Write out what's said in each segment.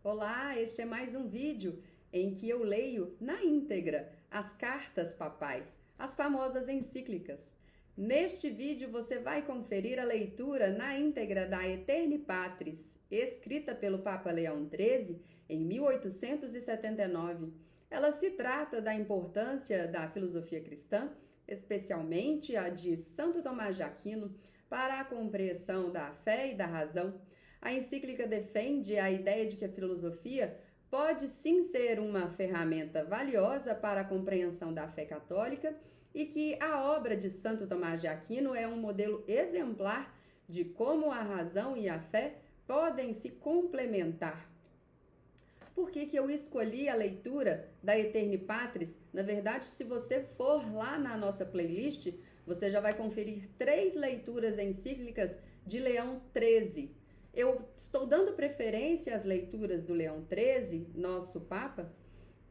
Olá, este é mais um vídeo em que eu leio na íntegra as cartas papais, as famosas encíclicas. Neste vídeo você vai conferir a leitura na íntegra da Aeterni Patris, escrita pelo Papa Leão XIII em 1879. Ela se trata da importância da filosofia cristã, especialmente a de Santo Tomás de Aquino, para a compreensão da fé e da razão. A encíclica defende a ideia de que a filosofia pode sim ser uma ferramenta valiosa para a compreensão da fé católica e que a obra de Santo Tomás de Aquino é um modelo exemplar de como a razão e a fé podem se complementar. Por que eu escolhi a leitura da Aeterni Patris? Na verdade, se você for lá na nossa playlist, você já vai conferir 3 leituras encíclicas de Leão XIII. Eu estou dando preferência às leituras do Leão XIII, nosso Papa,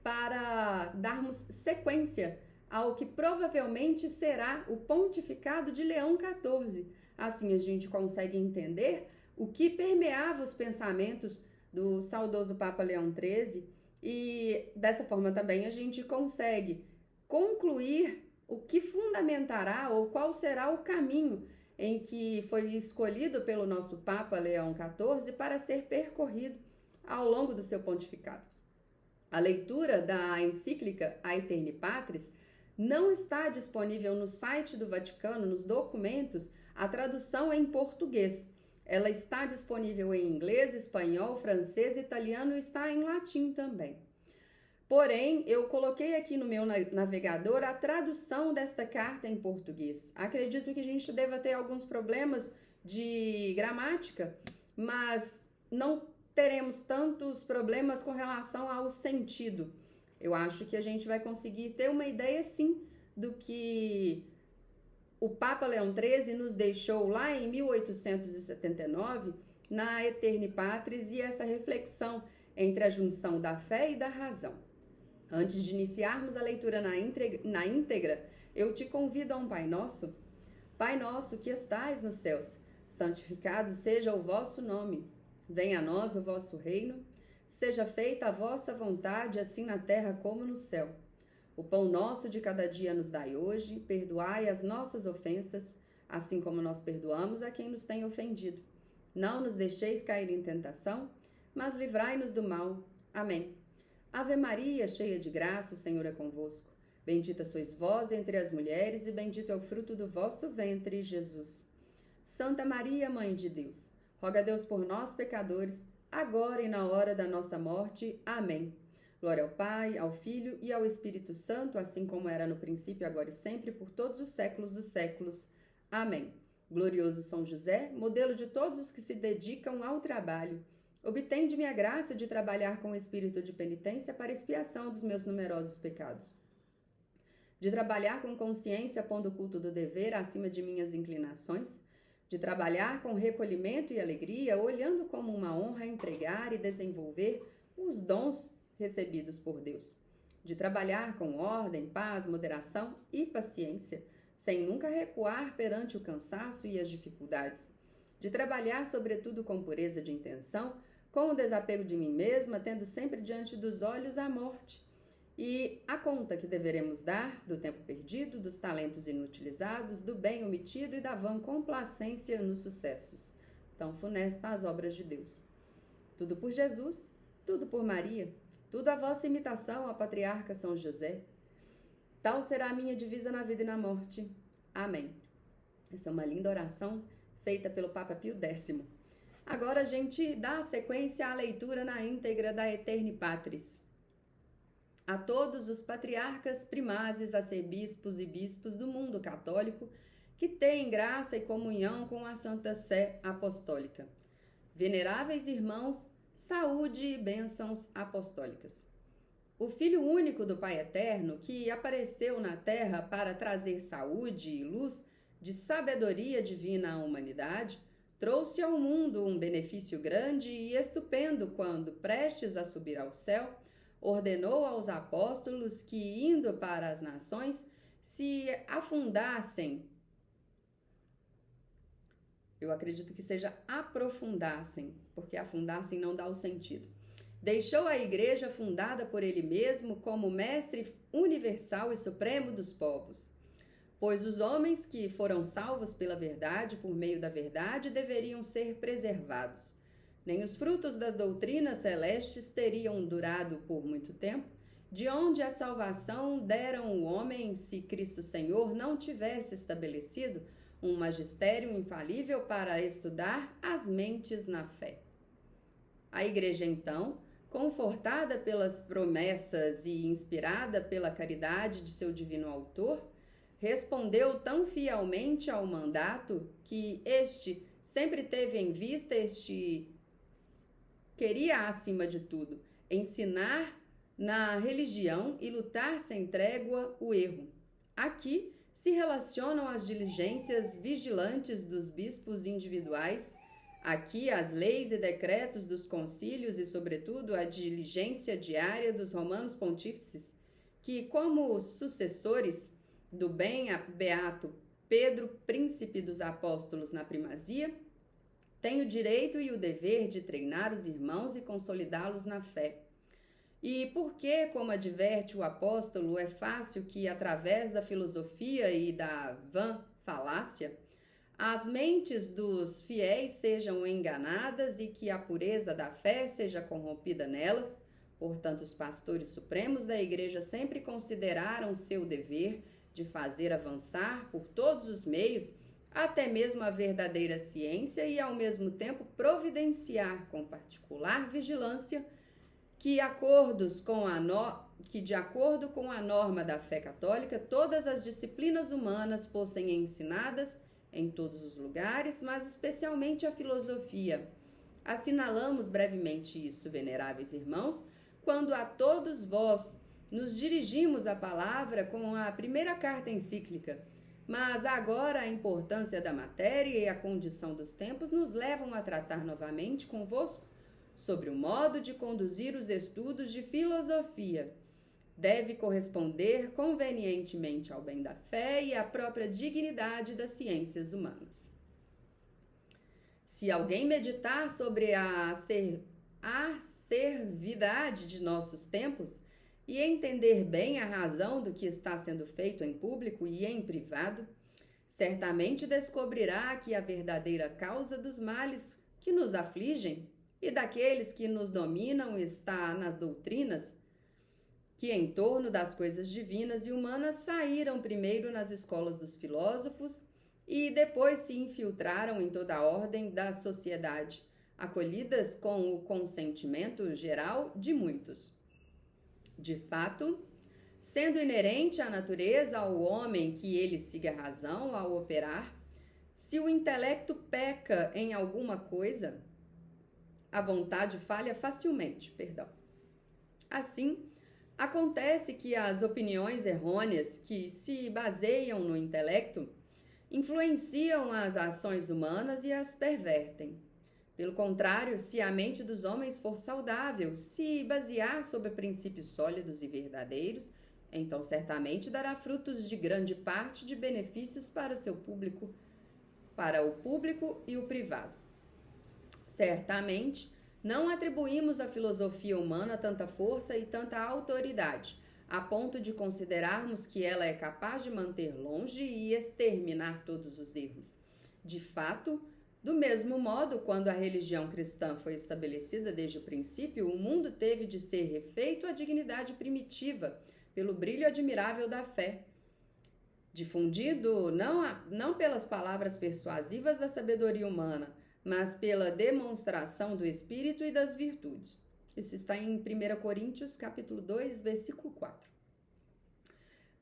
para darmos sequência ao que provavelmente será o pontificado de Leão XIV. Assim a gente consegue entender o que permeava os pensamentos do saudoso Papa Leão XIII e dessa forma também a gente consegue concluir o que fundamentará ou qual será o caminho em que foi escolhido pelo nosso Papa Leão XIV para ser percorrido ao longo do seu pontificado. A leitura da encíclica Aeterni Patris não está disponível no site do Vaticano, nos documentos, a tradução é em português. Ela está disponível em inglês, espanhol, francês, italiano e está em latim também. Porém, eu coloquei aqui no meu navegador a tradução desta carta em português. Acredito que a gente deva ter alguns problemas de gramática, mas não teremos tantos problemas com relação ao sentido. Eu acho que a gente vai conseguir ter uma ideia, sim, do que o Papa Leão XIII nos deixou lá em 1879 na Aeterni Patris e essa reflexão entre a junção da fé e da razão. Antes de iniciarmos a leitura na íntegra, eu te convido a um Pai Nosso. Pai nosso que estais nos céus, santificado seja o vosso nome. Venha a nós o vosso reino. Seja feita a vossa vontade, assim na terra como no céu. O pão nosso de cada dia nos dai hoje. Perdoai as nossas ofensas, assim como nós perdoamos a quem nos tem ofendido. Não nos deixeis cair em tentação, mas livrai-nos do mal. Amém. Ave Maria, cheia de graça, o Senhor é convosco. Bendita sois vós entre as mulheres e bendito é o fruto do vosso ventre, Jesus. Santa Maria, Mãe de Deus, roga a Deus por nós, pecadores, agora e na hora da nossa morte. Amém. Glória ao Pai, ao Filho e ao Espírito Santo, assim como era no princípio, agora e sempre, por todos os séculos dos séculos. Amém. Glorioso São José, modelo de todos os que se dedicam ao trabalho, obtende-me a graça de trabalhar com o espírito de penitência para expiação dos meus numerosos pecados. De trabalhar com consciência, pondo o culto do dever acima de minhas inclinações. De trabalhar com recolhimento e alegria, olhando como uma honra empregar e desenvolver os dons recebidos por Deus. De trabalhar com ordem, paz, moderação e paciência, sem nunca recuar perante o cansaço e as dificuldades. De trabalhar, sobretudo, com pureza de intenção, com o desapego de mim mesma, tendo sempre diante dos olhos a morte e a conta que deveremos dar do tempo perdido, dos talentos inutilizados, do bem omitido e da vã complacência nos sucessos. Tão funesta as obras de Deus. Tudo por Jesus, tudo por Maria, tudo a vossa imitação, a patriarca São José. Tal será a minha divisa na vida e na morte. Amém. Essa é uma linda oração feita pelo Papa Pio X. Agora a gente dá sequência à leitura na íntegra da Aeterni Patris. A todos os patriarcas, primazes, arcebispos e bispos do mundo católico que têm graça e comunhão com a Santa Sé Apostólica. Veneráveis irmãos, saúde e bênçãos apostólicas. O Filho único do Pai Eterno, que apareceu na terra para trazer saúde e luz de sabedoria divina à humanidade, trouxe ao mundo um benefício grande e estupendo quando, prestes a subir ao céu, ordenou aos apóstolos que, indo para as nações, se afundassem. Eu acredito que seja aprofundassem, porque afundassem não dá o sentido. deixou a igreja fundada por ele mesmo como mestre universal e supremo dos povos. Pois os homens que foram salvos pela verdade, por meio da verdade, deveriam ser preservados. Nem os frutos das doutrinas celestes teriam durado por muito tempo, de onde a salvação deram o homem se Cristo Senhor não tivesse estabelecido um magistério infalível para estudar as mentes na fé. A igreja, então, confortada pelas promessas e inspirada pela caridade de seu divino autor, respondeu tão fielmente ao mandato que este sempre teve em vista, queria, acima de tudo, ensinar na religião e lutar sem trégua o erro. Aqui se relacionam as diligências vigilantes dos bispos individuais, aqui as leis e decretos dos concílios e, sobretudo, a diligência diária dos romanos pontífices, que, como sucessores do bem-beato Pedro, príncipe dos apóstolos na primazia, tem o direito e o dever de treinar os irmãos e consolidá-los na fé. E porque, como adverte o apóstolo, é fácil que, através da filosofia e da vã falácia, as mentes dos fiéis sejam enganadas e que a pureza da fé seja corrompida nelas, portanto, os pastores supremos da igreja sempre consideraram seu dever de fazer avançar por todos os meios, até mesmo a verdadeira ciência, e ao mesmo tempo providenciar com particular vigilância que, de acordo com a norma da fé católica, todas as disciplinas humanas fossem ensinadas em todos os lugares, mas especialmente a filosofia. Assinalamos brevemente isso, veneráveis irmãos, quando a todos vós nos dirigimos a palavra com a primeira carta encíclica, mas agora a importância da matéria e a condição dos tempos nos levam a tratar novamente convosco sobre o modo de conduzir os estudos de filosofia. Deve corresponder convenientemente ao bem da fé e à própria dignidade das ciências humanas. Se alguém meditar sobre a acervidade de nossos tempos e entender bem a razão do que está sendo feito em público e em privado, certamente descobrirá que a verdadeira causa dos males que nos afligem e daqueles que nos dominam está nas doutrinas que, em torno das coisas divinas e humanas, saíram primeiro nas escolas dos filósofos e depois se infiltraram em toda a ordem da sociedade, acolhidas com o consentimento geral de muitos. De fato, sendo inerente à natureza ao homem que ele siga a razão ao operar, se o intelecto peca em alguma coisa, a vontade falha facilmente, Assim, acontece que as opiniões errôneas que se baseiam no intelecto influenciam as ações humanas e as pervertem. Pelo contrário, se a mente dos homens for saudável, se basear sobre princípios sólidos e verdadeiros, então certamente dará frutos de grande parte de benefícios para o público e o privado. Certamente, não atribuímos à filosofia humana tanta força e tanta autoridade, a ponto de considerarmos que ela é capaz de manter longe e exterminar todos os erros. De fato, do mesmo modo, quando a religião cristã foi estabelecida desde o princípio, o mundo teve de ser refeito à dignidade primitiva, pelo brilho admirável da fé, difundido não pelas palavras persuasivas da sabedoria humana, mas pela demonstração do Espírito e das virtudes. Isso está em 1 Coríntios, capítulo 2, versículo 4.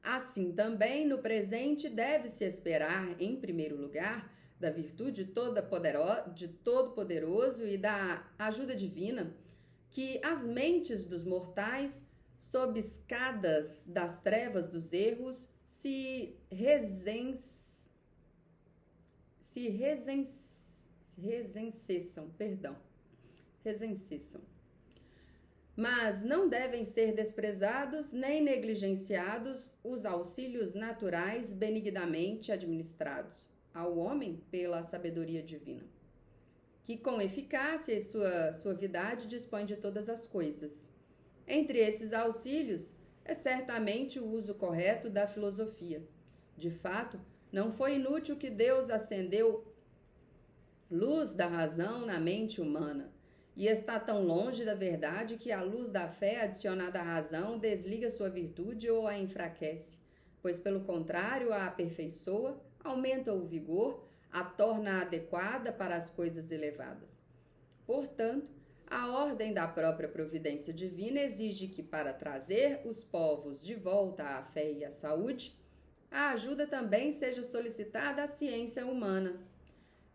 Assim também, no presente, deve-se esperar, em primeiro lugar, da virtude de Todo-Poderoso e da ajuda divina, que as mentes dos mortais, sob escadas das trevas dos erros, se resenseçam. Mas não devem ser desprezados nem negligenciados os auxílios naturais benignamente administrados ao homem pela sabedoria divina, que com eficácia e suavidade dispõe de todas as coisas. Entre esses auxílios, é certamente o uso correto da filosofia. De fato, não foi inútil que Deus acendeu luz da razão na mente humana, e está tão longe da verdade que a luz da fé adicionada à razão desliga sua virtude ou a enfraquece, pois pelo contrário a aperfeiçoa, aumenta o vigor, a torna adequada para as coisas elevadas. Portanto, a ordem da própria providência divina exige que, para trazer os povos de volta à fé e à saúde, a ajuda também seja solicitada à ciência humana.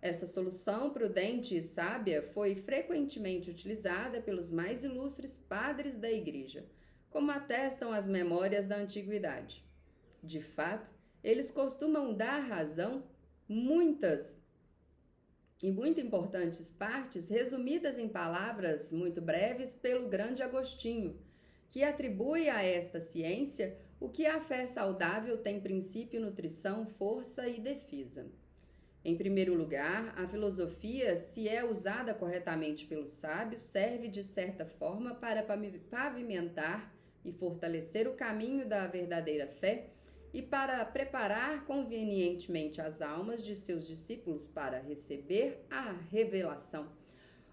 Essa solução prudente e sábia foi frequentemente utilizada pelos mais ilustres padres da Igreja, como atestam as memórias da antiguidade. De fato, eles costumam dar razão muitas e muito importantes partes resumidas em palavras muito breves pelo grande Agostinho, que atribui a esta ciência o que a fé saudável tem princípio, nutrição, força e defesa. Em primeiro lugar, a filosofia, se é usada corretamente pelos sábios, serve de certa forma para pavimentar e fortalecer o caminho da verdadeira fé e para preparar convenientemente as almas de seus discípulos para receber a revelação,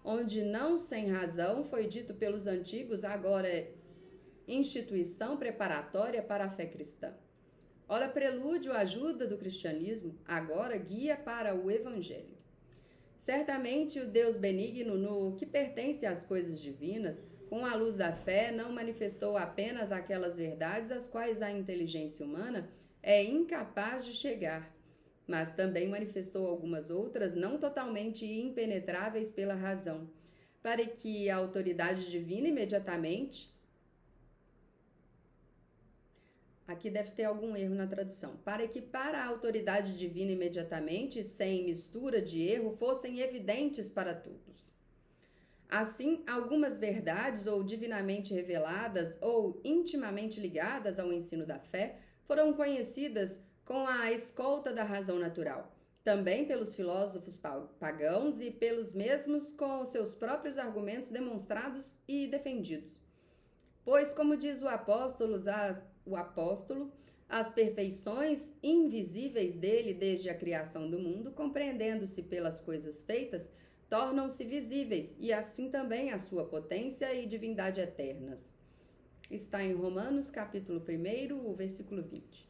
onde não sem razão foi dito pelos antigos, agora é instituição preparatória para a fé cristã. Ora, prelúdio, ajuda do cristianismo, agora guia para o evangelho. Certamente o Deus benigno, no que pertence às coisas divinas, com a luz da fé, não manifestou apenas aquelas verdades às quais a inteligência humana é incapaz de chegar, mas também manifestou algumas outras não totalmente impenetráveis pela razão, para que a autoridade divina imediatamente... Aqui deve ter algum erro na tradução. Para que para a autoridade divina imediatamente, sem mistura de erro, fossem evidentes para todos. Assim, algumas verdades, ou divinamente reveladas, ou intimamente ligadas ao ensino da fé, foram conhecidas com a escolta da razão natural, também pelos filósofos pagãos e pelos mesmos com seus próprios argumentos demonstrados e defendidos. Pois, como diz o apóstolo, as perfeições invisíveis dele desde a criação do mundo, compreendendo-se pelas coisas feitas, tornam-se visíveis, e assim também a sua potência e divindade eternas. Está em Romanos, capítulo 1, o versículo 20.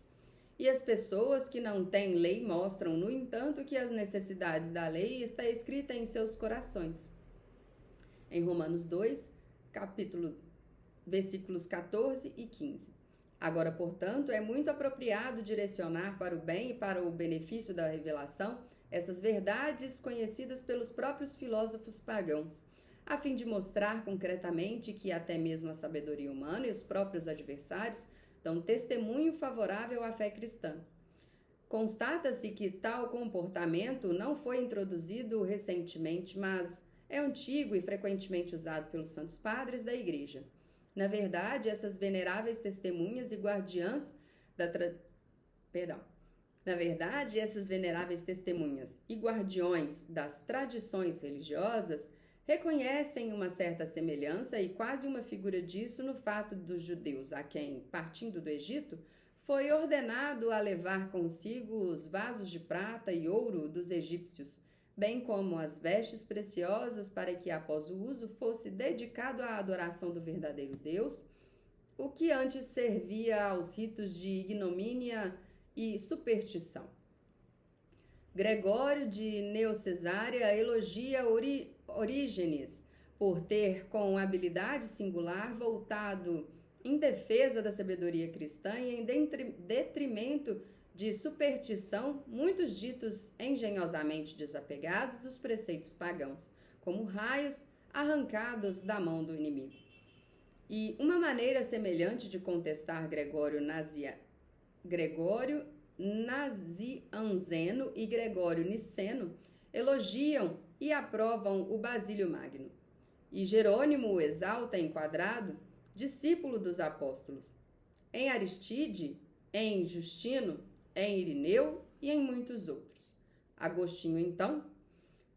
E as pessoas que não têm lei mostram, no entanto, que as necessidades da lei está escrita em seus corações. Em Romanos 2, versículos 14 e 15. Agora, portanto, é muito apropriado direcionar para o bem e para o benefício da revelação essas verdades conhecidas pelos próprios filósofos pagãos, a fim de mostrar concretamente que até mesmo a sabedoria humana e os próprios adversários dão testemunho favorável à fé cristã. Constata-se que tal comportamento não foi introduzido recentemente, mas é antigo e frequentemente usado pelos santos padres da Igreja. Na verdade, essas veneráveis testemunhas e guardiãs das tradições religiosas reconhecem uma certa semelhança e quase uma figura disso no fato dos judeus, a quem, partindo do Egito, foi ordenado a levar consigo os vasos de prata e ouro dos egípcios, bem como as vestes preciosas, para que após o uso fosse dedicado à adoração do verdadeiro Deus, o que antes servia aos ritos de ignomínia e superstição. Gregório de Neocesária elogia Orígenes por ter, com habilidade singular, voltado em defesa da sabedoria cristã e em detrimento de superstição, muitos ditos engenhosamente desapegados dos preceitos pagãos, como raios arrancados da mão do inimigo. E uma maneira semelhante de contestar Gregório Nazianzeno e Gregório Niceno elogiam e aprovam o Basílio Magno. E Jerônimo o exalta em Quadrado, discípulo dos apóstolos, em Aristide, em Justino, em Irineu e em muitos outros. Agostinho, então,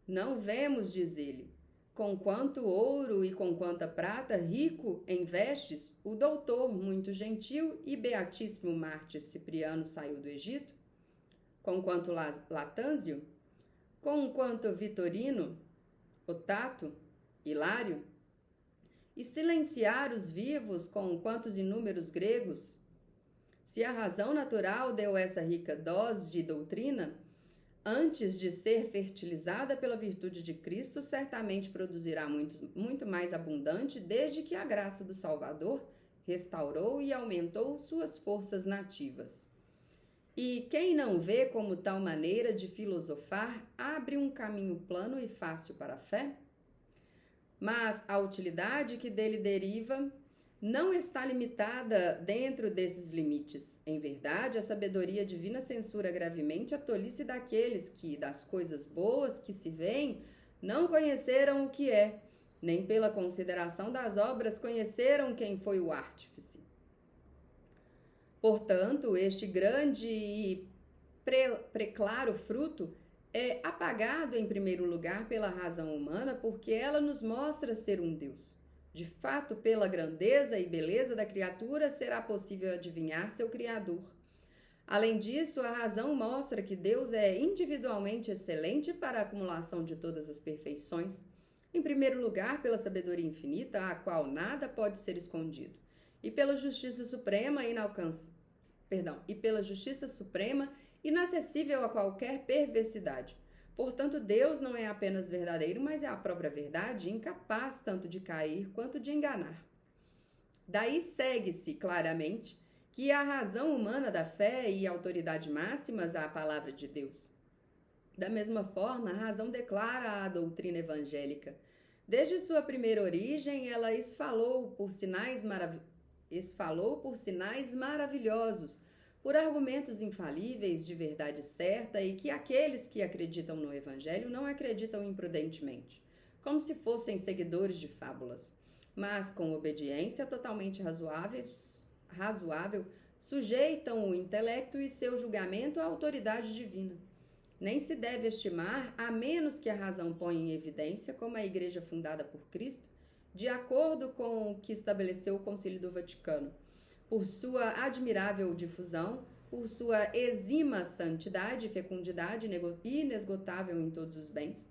Não vemos, diz ele, com quanto ouro e com quanta prata, rico em vestes, o doutor, muito gentil e beatíssimo Mártir Cipriano saiu do Egito? Com quanto Latânzio? Com quanto Vitorino, Otato, Hilário? E silenciar os vivos com quantos inúmeros gregos? Se a razão natural deu essa rica dose de doutrina, antes de ser fertilizada pela virtude de Cristo, certamente produzirá muito mais abundante, desde que a graça do Salvador restaurou e aumentou suas forças nativas. E quem não vê como tal maneira de filosofar abre um caminho plano e fácil para a fé? Mas a utilidade que dele deriva não está limitada dentro desses limites. Em verdade, a sabedoria divina censura gravemente a tolice daqueles que, das coisas boas que se veem, não conheceram o que é, nem pela consideração das obras conheceram quem foi o artífice. Portanto, este grande e preclaro fruto é apagado em primeiro lugar pela razão humana, porque ela nos mostra ser um Deus. De fato, pela grandeza e beleza da criatura, será possível adivinhar seu Criador. Além disso, a razão mostra que Deus é individualmente excelente para a acumulação de todas as perfeições. Em primeiro lugar, pela sabedoria infinita, a qual nada pode ser escondido, e pela justiça suprema inacessível a qualquer perversidade. Portanto, Deus não é apenas verdadeiro, mas é a própria verdade, incapaz tanto de cair quanto de enganar. Daí segue-se claramente que a razão humana da fé e autoridade máximas à palavra de Deus. Da mesma forma, a razão declara a doutrina evangélica. Desde sua primeira origem, ela esfalou por sinais maravilhosos, por argumentos infalíveis de verdade certa, e que aqueles que acreditam no Evangelho não acreditam imprudentemente, como se fossem seguidores de fábulas, mas com obediência totalmente razoável, sujeitam o intelecto e seu julgamento à autoridade divina. Nem se deve estimar, a menos que a razão ponha em evidência, como a Igreja fundada por Cristo, de acordo com o que estabeleceu o Concílio do Vaticano, por sua admirável difusão, por sua exíma santidade e fecundidade inesgotável em todos os bens,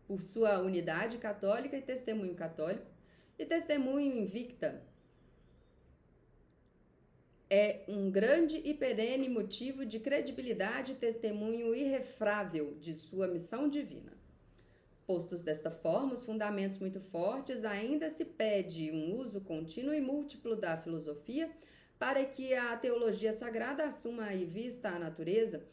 por sua unidade católica e testemunho católico, e testemunho invicta. É um grande e perene motivo de credibilidade e testemunho irrefrável de sua missão divina. Postos desta forma, os fundamentos muito fortes, ainda se pede um uso contínuo e múltiplo da filosofia, para que a teologia sagrada assuma e vista a natureza,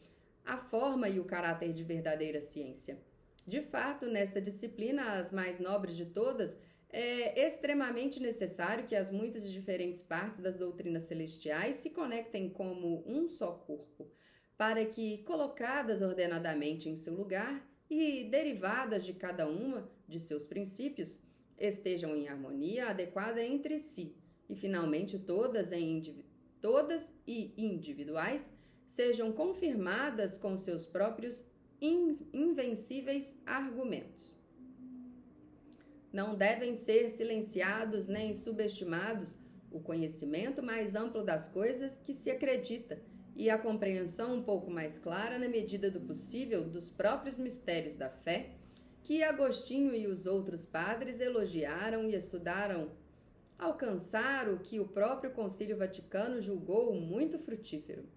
a forma e o caráter de verdadeira ciência. De fato, nesta disciplina, as mais nobres de todas, é extremamente necessário que as muitas e diferentes partes das doutrinas celestiais se conectem como um só corpo, para que, colocadas ordenadamente em seu lugar e derivadas de cada uma de seus princípios, estejam em harmonia adequada entre si, e finalmente todas e individuais sejam confirmadas com seus próprios invencíveis argumentos. Não devem ser silenciados nem subestimados o conhecimento mais amplo das coisas que se acredita e a compreensão um pouco mais clara, na medida do possível, dos próprios mistérios da fé, que Agostinho e os outros padres elogiaram e estudaram, alcançar o que o próprio Concílio Vaticano julgou muito frutífero.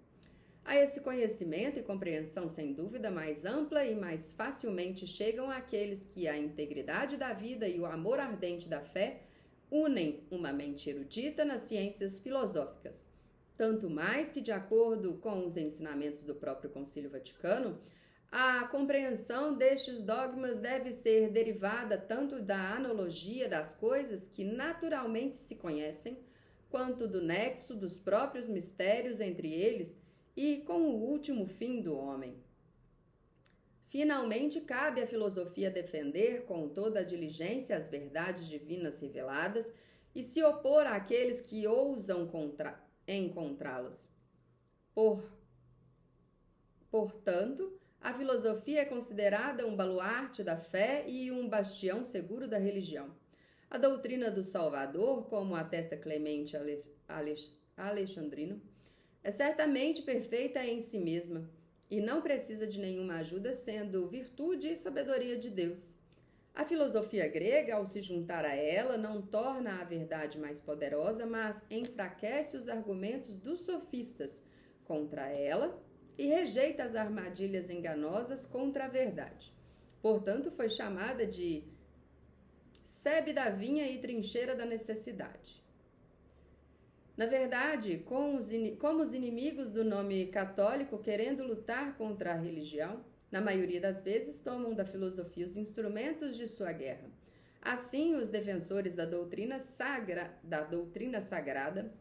A esse conhecimento e compreensão, sem dúvida, mais ampla e mais facilmente chegam àqueles que a integridade da vida e o amor ardente da fé unem uma mente erudita nas ciências filosóficas. Tanto mais que, de acordo com os ensinamentos do próprio Concílio Vaticano, a compreensão destes dogmas deve ser derivada tanto da analogia das coisas que naturalmente se conhecem, quanto do nexo dos próprios mistérios entre eles e com o último fim do homem. Finalmente, cabe à filosofia defender com toda a diligência as verdades divinas reveladas e se opor àqueles que ousam encontrá-las. Portanto, A filosofia é considerada um baluarte da fé e um bastião seguro da religião. A doutrina do Salvador, como atesta Clemente Alexandrino, é certamente perfeita em si mesma e não precisa de nenhuma ajuda, sendo virtude e sabedoria de Deus. A filosofia grega, ao se juntar a ela, não torna a verdade mais poderosa, mas enfraquece os argumentos dos sofistas contra ela e rejeita as armadilhas enganosas contra a verdade. Portanto, foi chamada de sebe da vinha e trincheira da necessidade. Na verdade, como os inimigos do nome católico, querendo lutar contra a religião, na maioria das vezes tomam da filosofia os instrumentos de sua guerra. Assim, os defensores da doutrina sagrada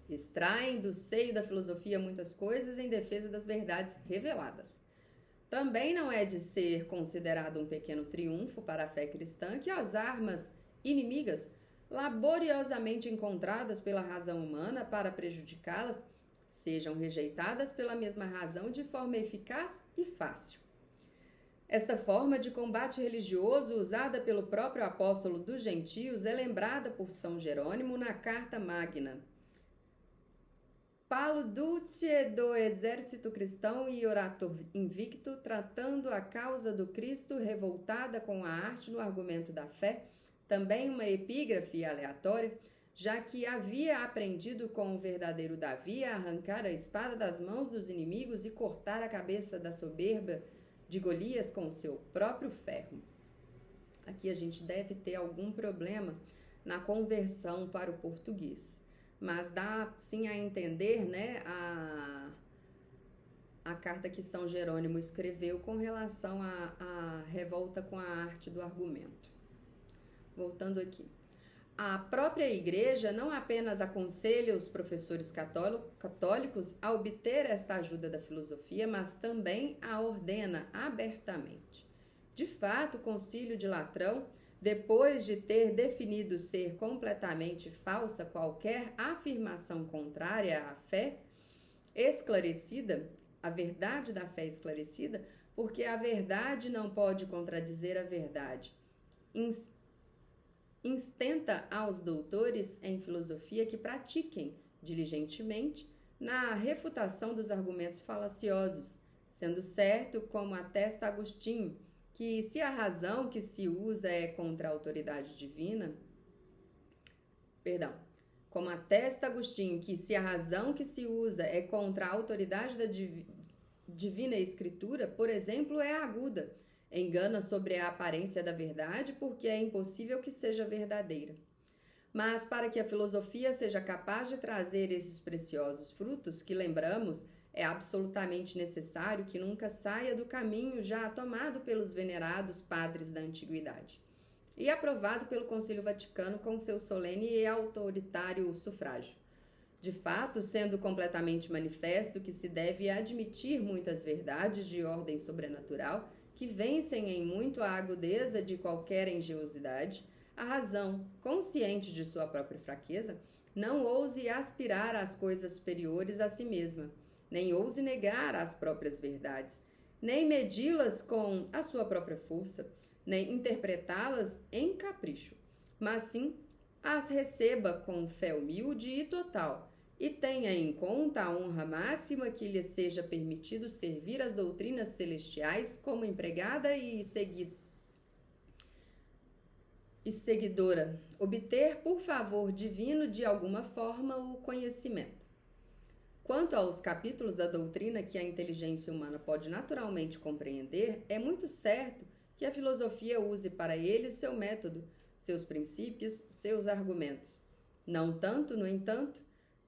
extraem do seio da filosofia muitas coisas em defesa das verdades reveladas. Também não é de ser considerado um pequeno triunfo para a fé cristã que as armas inimigas, laboriosamente encontradas pela razão humana para prejudicá-las, sejam rejeitadas pela mesma razão de forma eficaz e fácil. Esta forma de combate religioso, usada pelo próprio apóstolo dos gentios, é lembrada por São Jerônimo na Carta Magna. Paludice do exército cristão e orator invicto, tratando a causa do Cristo revoltada com a arte no argumento da fé, também uma epígrafe aleatória, já que havia aprendido com o verdadeiro Davi a arrancar a espada das mãos dos inimigos e cortar a cabeça da soberba de Golias com o seu próprio ferro. Aqui a gente deve ter algum problema na conversão para o português, mas dá sim a entender, né, a carta que São Jerônimo escreveu com relação à revolta com a arte do argumento. Voltando aqui. A própria Igreja não apenas aconselha os professores católicos a obter esta ajuda da filosofia, mas também a ordena abertamente. De fato, o Concílio de Latrão, depois de ter definido ser completamente falsa qualquer afirmação contrária à fé esclarecida, a verdade da fé esclarecida, porque a verdade não pode contradizer a verdade, instenta aos doutores em filosofia que pratiquem diligentemente na refutação dos argumentos falaciosos, sendo certo, como atesta Agostinho, que se a razão que se usa é contra a autoridade divina, como atesta Agostinho, que se a razão que se usa é contra a autoridade da divina escritura, por exemplo, é aguda, engana sobre a aparência da verdade, porque é impossível que seja verdadeira. Mas para que a filosofia seja capaz de trazer esses preciosos frutos, que lembramos, é absolutamente necessário que nunca saia do caminho já tomado pelos venerados padres da antiguidade e aprovado pelo Concílio Vaticano com seu solene e autoritário sufrágio. De fato, sendo completamente manifesto que se deve admitir muitas verdades de ordem sobrenatural que vencem em muito a agudeza de qualquer engenhosidade, a razão, consciente de sua própria fraqueza, não ouse aspirar às coisas superiores a si mesma, nem ouse negar as próprias verdades, nem medi-las com a sua própria força, nem interpretá-las em capricho, mas sim as receba com fé humilde e total, e tenha em conta a honra máxima que lhe seja permitido servir as doutrinas celestiais como empregada e seguidora, obter por favor divino de alguma forma o conhecimento. Quanto aos capítulos da doutrina que a inteligência humana pode naturalmente compreender, é muito certo que a filosofia use para eles seu método, seus princípios, seus argumentos. Não tanto, no entanto,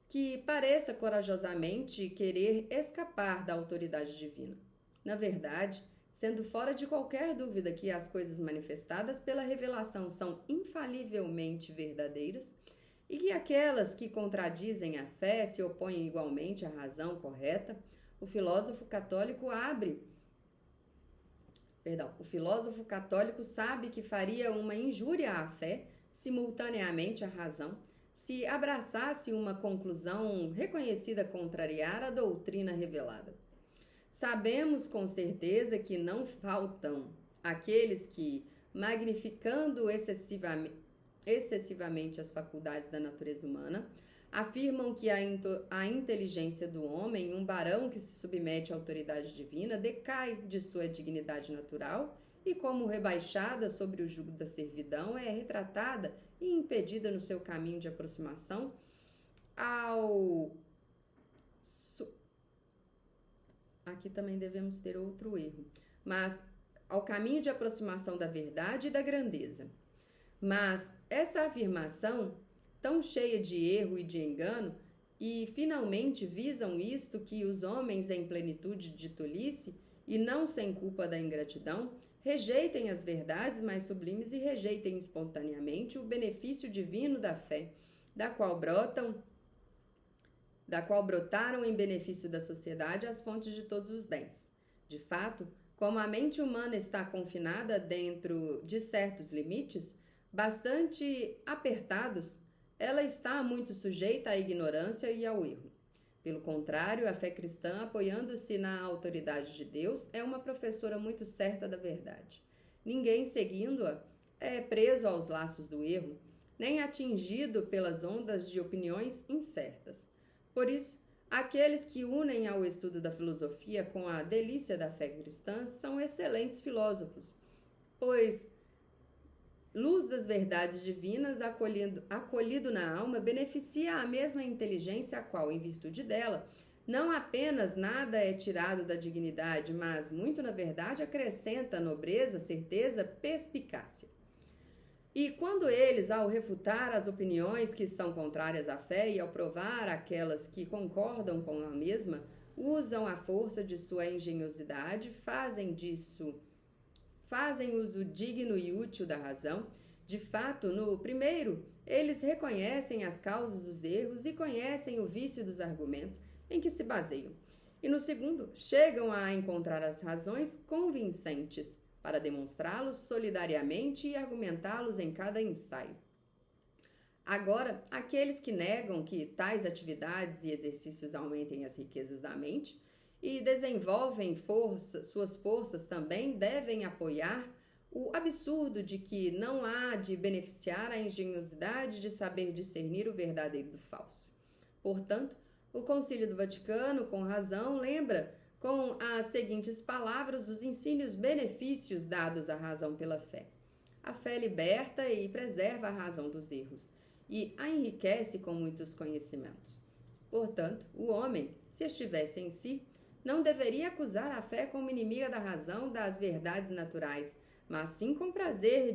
que pareça corajosamente querer escapar da autoridade divina. Na verdade, sendo fora de qualquer dúvida que as coisas manifestadas pela revelação são infalivelmente verdadeiras, e que aquelas que contradizem a fé se opõem igualmente à razão correta, o filósofo católico sabe que faria uma injúria à fé, simultaneamente à razão, se abraçasse uma conclusão reconhecida contrariar a doutrina revelada. Sabemos com certeza que não faltam aqueles que, magnificando excessivamente as faculdades da natureza humana, afirmam que a inteligência do homem, um barão que se submete à autoridade divina, decai de sua dignidade natural e, como rebaixada sobre o jugo da servidão, é retratada e impedida no seu caminho de aproximação ao... Aqui também devemos ter outro erro, mas ao caminho de aproximação da verdade e da grandeza. Mas essa afirmação, tão cheia de erro e de engano, e finalmente visam isto que os homens em plenitude de tolice, e não sem culpa da ingratidão, rejeitem as verdades mais sublimes e rejeitem espontaneamente o benefício divino da fé, da qual brotaram em benefício da sociedade as fontes de todos os bens. De fato, como a mente humana está confinada dentro de certos limites, bastante apertados, ela está muito sujeita à ignorância e ao erro. Pelo contrário, a fé cristã, apoiando-se na autoridade de Deus, é uma professora muito certa da verdade. Ninguém seguindo-a é preso aos laços do erro, nem atingido pelas ondas de opiniões incertas. Por isso, aqueles que unem ao estudo da filosofia com a delícia da fé cristã são excelentes filósofos, pois luz das verdades divinas acolhido na alma beneficia a mesma inteligência a qual, em virtude dela, não apenas nada é tirado da dignidade, mas muito, na verdade, acrescenta nobreza, certeza, perspicácia. E quando eles, ao refutar as opiniões que são contrárias à fé e ao provar aquelas que concordam com a mesma, usam a força de sua engenhosidade, fazem uso digno e útil da razão. De fato, no primeiro, eles reconhecem as causas dos erros e conhecem o vício dos argumentos em que se baseiam. E no segundo, chegam a encontrar as razões convincentes para demonstrá-los solidariamente e argumentá-los em cada ensaio. Agora, aqueles que negam que tais atividades e exercícios aumentem as riquezas da mente e desenvolvem suas forças também devem apoiar o absurdo de que não há de beneficiar a engenhosidade de saber discernir o verdadeiro do falso. Portanto, o Concílio do Vaticano, com razão, lembra com as seguintes palavras os ensínios benefícios dados à razão pela fé. A fé liberta e preserva a razão dos erros e a enriquece com muitos conhecimentos. Portanto, o homem, se estivesse em si, não deveria acusar a fé como inimiga da razão das verdades naturais, mas sim com prazer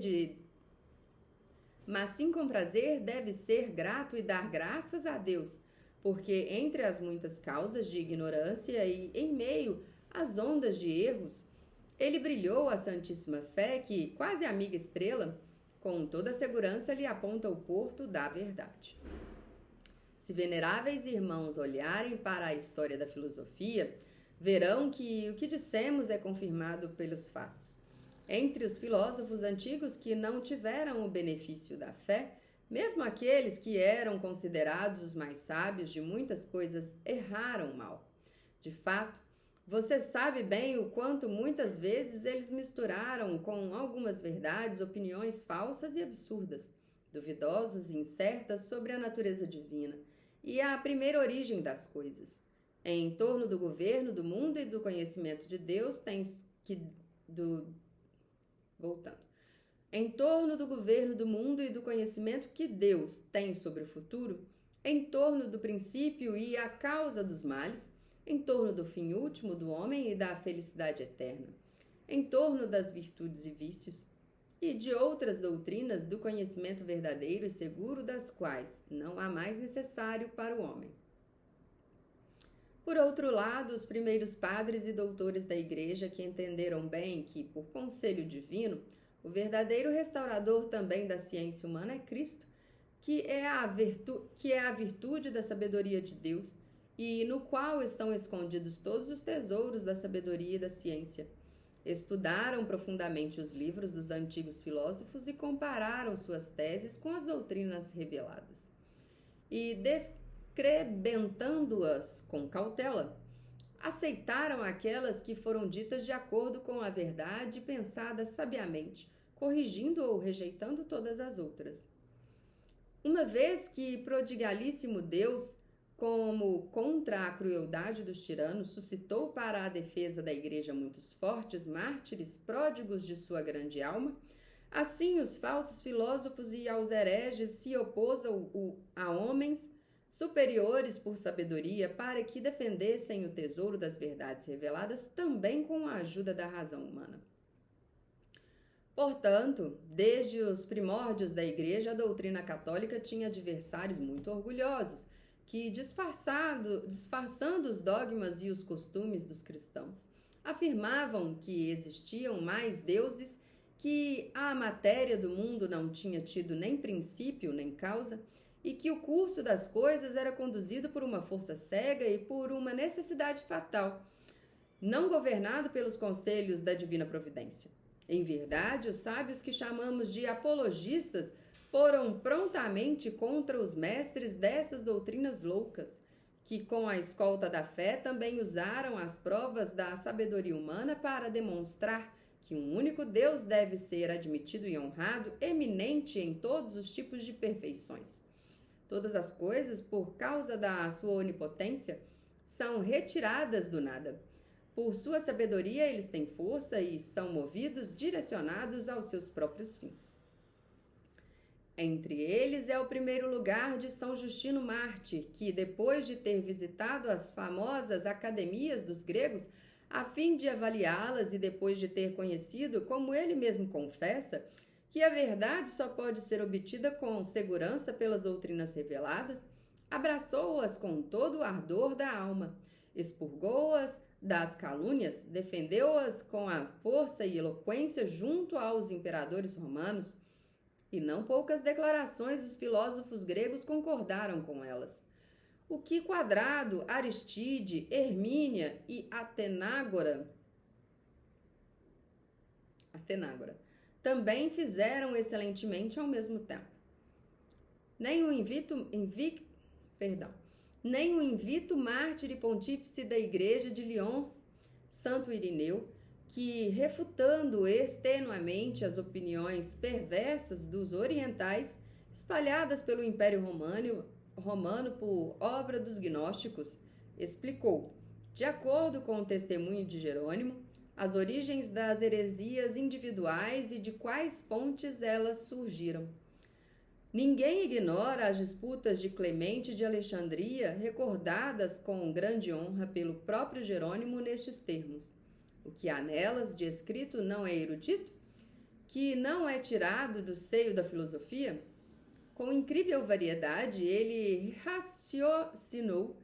deve ser grato e dar graças a Deus, porque entre as muitas causas de ignorância e em meio às ondas de erros, ele brilhou a santíssima fé que, quase amiga estrela, com toda segurança lhe aponta o porto da verdade. Se veneráveis irmãos olharem para a história da filosofia, verão que o que dissemos é confirmado pelos fatos. Entre os filósofos antigos que não tiveram o benefício da fé, mesmo aqueles que eram considerados os mais sábios de muitas coisas erraram mal. De fato, você sabe bem o quanto muitas vezes eles misturaram com algumas verdades opiniões falsas e absurdas, duvidosas e incertas sobre a natureza divina e a primeira origem das coisas. Em torno do governo do mundo e do conhecimento de Deus Em torno do governo do mundo e do conhecimento que Deus tem sobre o futuro, em torno do princípio e a causa dos males, em torno do fim último do homem e da felicidade eterna, em torno das virtudes e vícios, e de outras doutrinas do conhecimento verdadeiro e seguro das quais não há mais necessário para o homem. Por outro lado, os primeiros padres e doutores da Igreja que entenderam bem que, por conselho divino, o verdadeiro restaurador também da ciência humana é Cristo, que é a virtude da sabedoria de Deus e no qual estão escondidos todos os tesouros da sabedoria e da ciência. Estudaram profundamente os livros dos antigos filósofos e compararam suas teses com as doutrinas reveladas. E descrebentando-as com cautela, aceitaram aquelas que foram ditas de acordo com a verdade pensadas sabiamente, corrigindo ou rejeitando todas as outras. Uma vez que prodigalíssimo Deus, como contra a crueldade dos tiranos, suscitou para a defesa da igreja muitos fortes mártires pródigos de sua grande alma, assim os falsos filósofos e aos hereges se opôs a homens superiores por sabedoria para que defendessem o tesouro das verdades reveladas também com a ajuda da razão humana. Portanto, desde os primórdios da Igreja, a doutrina católica tinha adversários muito orgulhosos, que, disfarçando os dogmas e os costumes dos cristãos, afirmavam que existiam mais deuses, que a matéria do mundo não tinha tido nem princípio nem causa, e que o curso das coisas era conduzido por uma força cega e por uma necessidade fatal, não governado pelos conselhos da divina providência. Em verdade, os sábios que chamamos de apologistas foram prontamente contra os mestres destas doutrinas loucas, que com a escolta da fé também usaram as provas da sabedoria humana para demonstrar que um único Deus deve ser admitido e honrado, eminente em todos os tipos de perfeições. Todas as coisas, por causa da sua onipotência, são retiradas do nada. Por sua sabedoria, eles têm força e são movidos, direcionados aos seus próprios fins. Entre eles é o primeiro lugar de São Justino Mártir, que, depois de ter visitado as famosas academias dos gregos, a fim de avaliá-las e depois de ter conhecido, como ele mesmo confessa, que a verdade só pode ser obtida com segurança pelas doutrinas reveladas, abraçou-as com todo o ardor da alma, expurgou-as das calúnias, defendeu-as com a força e eloquência junto aos imperadores romanos, e não poucas declarações dos filósofos gregos concordaram com elas. O que Quadrado, Aristide, Hermínia e Atenágora também fizeram excelentemente ao mesmo tempo. Nem o invito mártir e pontífice da Igreja de Lyon, Santo Irineu, que, refutando extenuamente as opiniões perversas dos orientais, espalhadas pelo Império Romano por obra dos gnósticos, explicou, de acordo com o testemunho de Jerônimo, as origens das heresias individuais e de quais fontes elas surgiram. Ninguém ignora as disputas de Clemente de Alexandria, recordadas com grande honra pelo próprio Jerônimo nestes termos. O que há nelas de escrito não é erudito? Que não é tirado do seio da filosofia? Com incrível variedade, ele raciocinou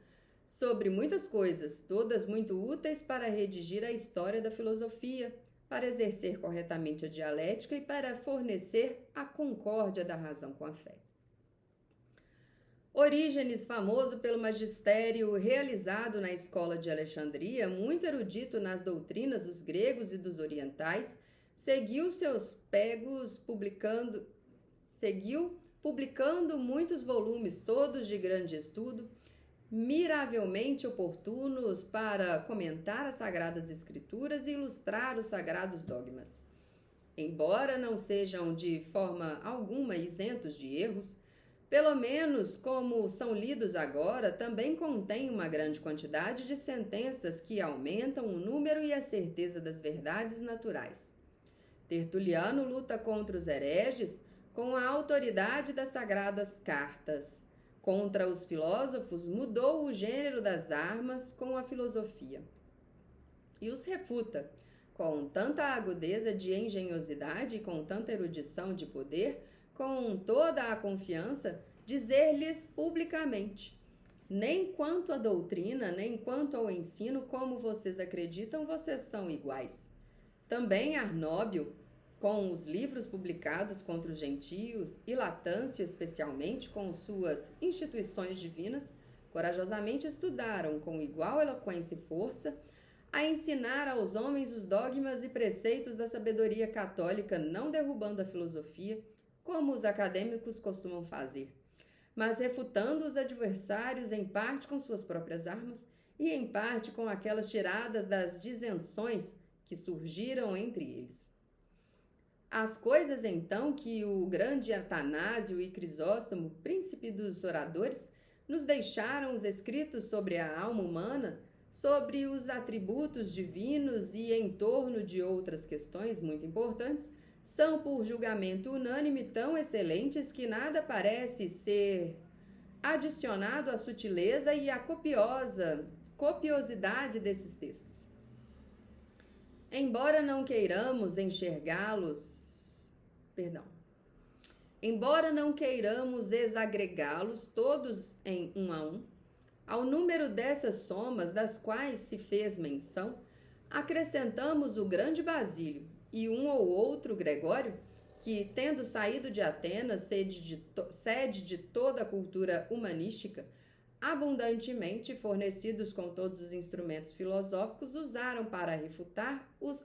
sobre muitas coisas, todas muito úteis para redigir a história da filosofia, para exercer corretamente a dialética e para fornecer a concórdia da razão com a fé. Orígenes, famoso pelo magistério realizado na escola de Alexandria, muito erudito nas doutrinas dos gregos e dos orientais, seguiu publicando muitos volumes, todos de grande estudo, miravelmente oportunos para comentar as Sagradas Escrituras e ilustrar os sagrados dogmas. Embora não sejam de forma alguma isentos de erros, pelo menos como são lidos agora, também contêm uma grande quantidade de sentenças que aumentam o número e a certeza das verdades naturais. Tertuliano luta contra os hereges com a autoridade das sagradas cartas. Contra os filósofos, mudou o gênero das armas com a filosofia. E os refuta, com tanta agudeza de engenhosidade e com tanta erudição de poder, com toda a confiança, dizer-lhes publicamente: nem quanto à doutrina, nem quanto ao ensino, como vocês acreditam, vocês são iguais. Também Arnóbio, com os livros publicados contra os gentios, e Latâncio, especialmente, com suas instituições divinas, corajosamente estudaram, com igual eloquência e força, a ensinar aos homens os dogmas e preceitos da sabedoria católica, não derrubando a filosofia, como os acadêmicos costumam fazer, mas refutando os adversários em parte com suas próprias armas e em parte com aquelas tiradas das disenções que surgiram entre eles. As coisas então que o grande Atanásio e Crisóstomo, príncipe dos oradores, nos deixaram os escritos sobre a alma humana, sobre os atributos divinos e em torno de outras questões muito importantes, são por julgamento unânime tão excelentes que nada parece ser adicionado à sutileza e à copiosidade desses textos. Embora não queiramos exagregá-los todos em um a um, ao número dessas somas das quais se fez menção, acrescentamos o grande Basílio e um ou outro Gregório, que, tendo saído de Atenas, sede de toda a cultura humanística, abundantemente fornecidos com todos os instrumentos filosóficos, usaram para refutar os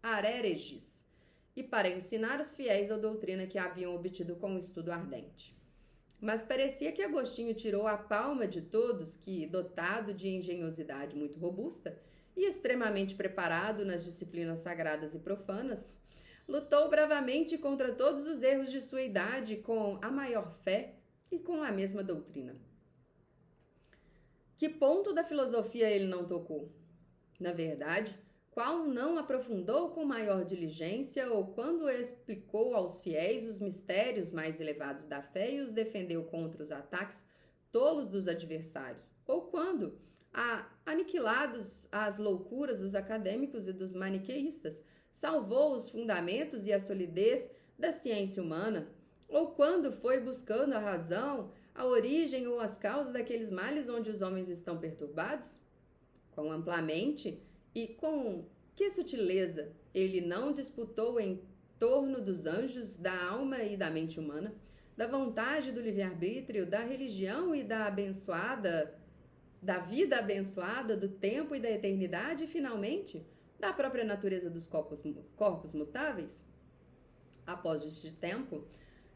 areges e para ensinar os fiéis a doutrina que haviam obtido com o estudo ardente. Mas parecia que Agostinho tirou a palma de todos que, dotado de engenhosidade muito robusta e extremamente preparado nas disciplinas sagradas e profanas, lutou bravamente contra todos os erros de sua idade com a maior fé e com a mesma doutrina. Que ponto da filosofia ele não tocou? Na verdade, qual não aprofundou com maior diligência, ou quando explicou aos fiéis os mistérios mais elevados da fé e os defendeu contra os ataques tolos dos adversários, ou quando, aniquilados as loucuras dos acadêmicos e dos maniqueístas, salvou os fundamentos e a solidez da ciência humana, ou quando foi buscando a razão, a origem ou as causas daqueles males onde os homens estão perturbados? Quão amplamente e com que sutileza ele não disputou em torno dos anjos, da alma e da mente humana, da vontade do livre-arbítrio, da religião e da vida abençoada, do tempo e da eternidade e, finalmente, da própria natureza dos corpos mutáveis? Após este tempo,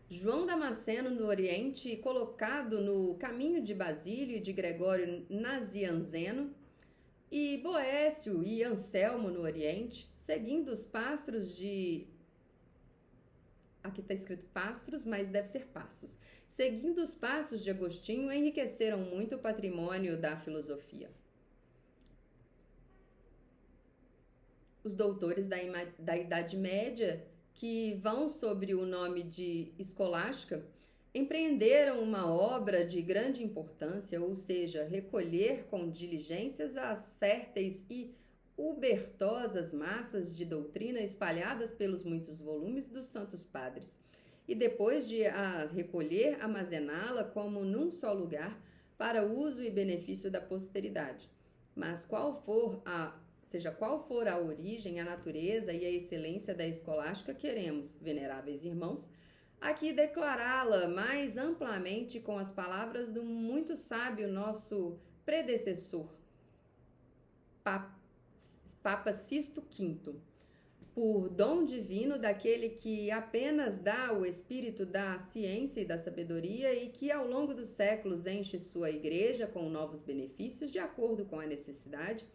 João Damasceno no Oriente, colocado no caminho de Basílio e de Gregório Nazianzeno, e Boécio e Anselmo no Oriente, seguindo os pastros de... Aqui está escrito pastros, mas deve ser passos. Seguindo os passos de Agostinho, enriqueceram muito o patrimônio da filosofia. Os doutores da Idade Média, que vão sob o nome de escolástica, empreenderam uma obra de grande importância, ou seja, recolher com diligências as férteis e ubertosas massas de doutrina espalhadas pelos muitos volumes dos santos padres, e depois de a recolher, armazená-la como num só lugar, para uso e benefício da posteridade. Mas qual for a origem, a natureza e a excelência da escolástica, queremos, veneráveis irmãos, aqui declará-la mais amplamente com as palavras do muito sábio nosso predecessor, Papa Sisto V, por dom divino daquele que apenas dá o espírito da ciência e da sabedoria e que ao longo dos séculos enche sua igreja com novos benefícios de acordo com a necessidade,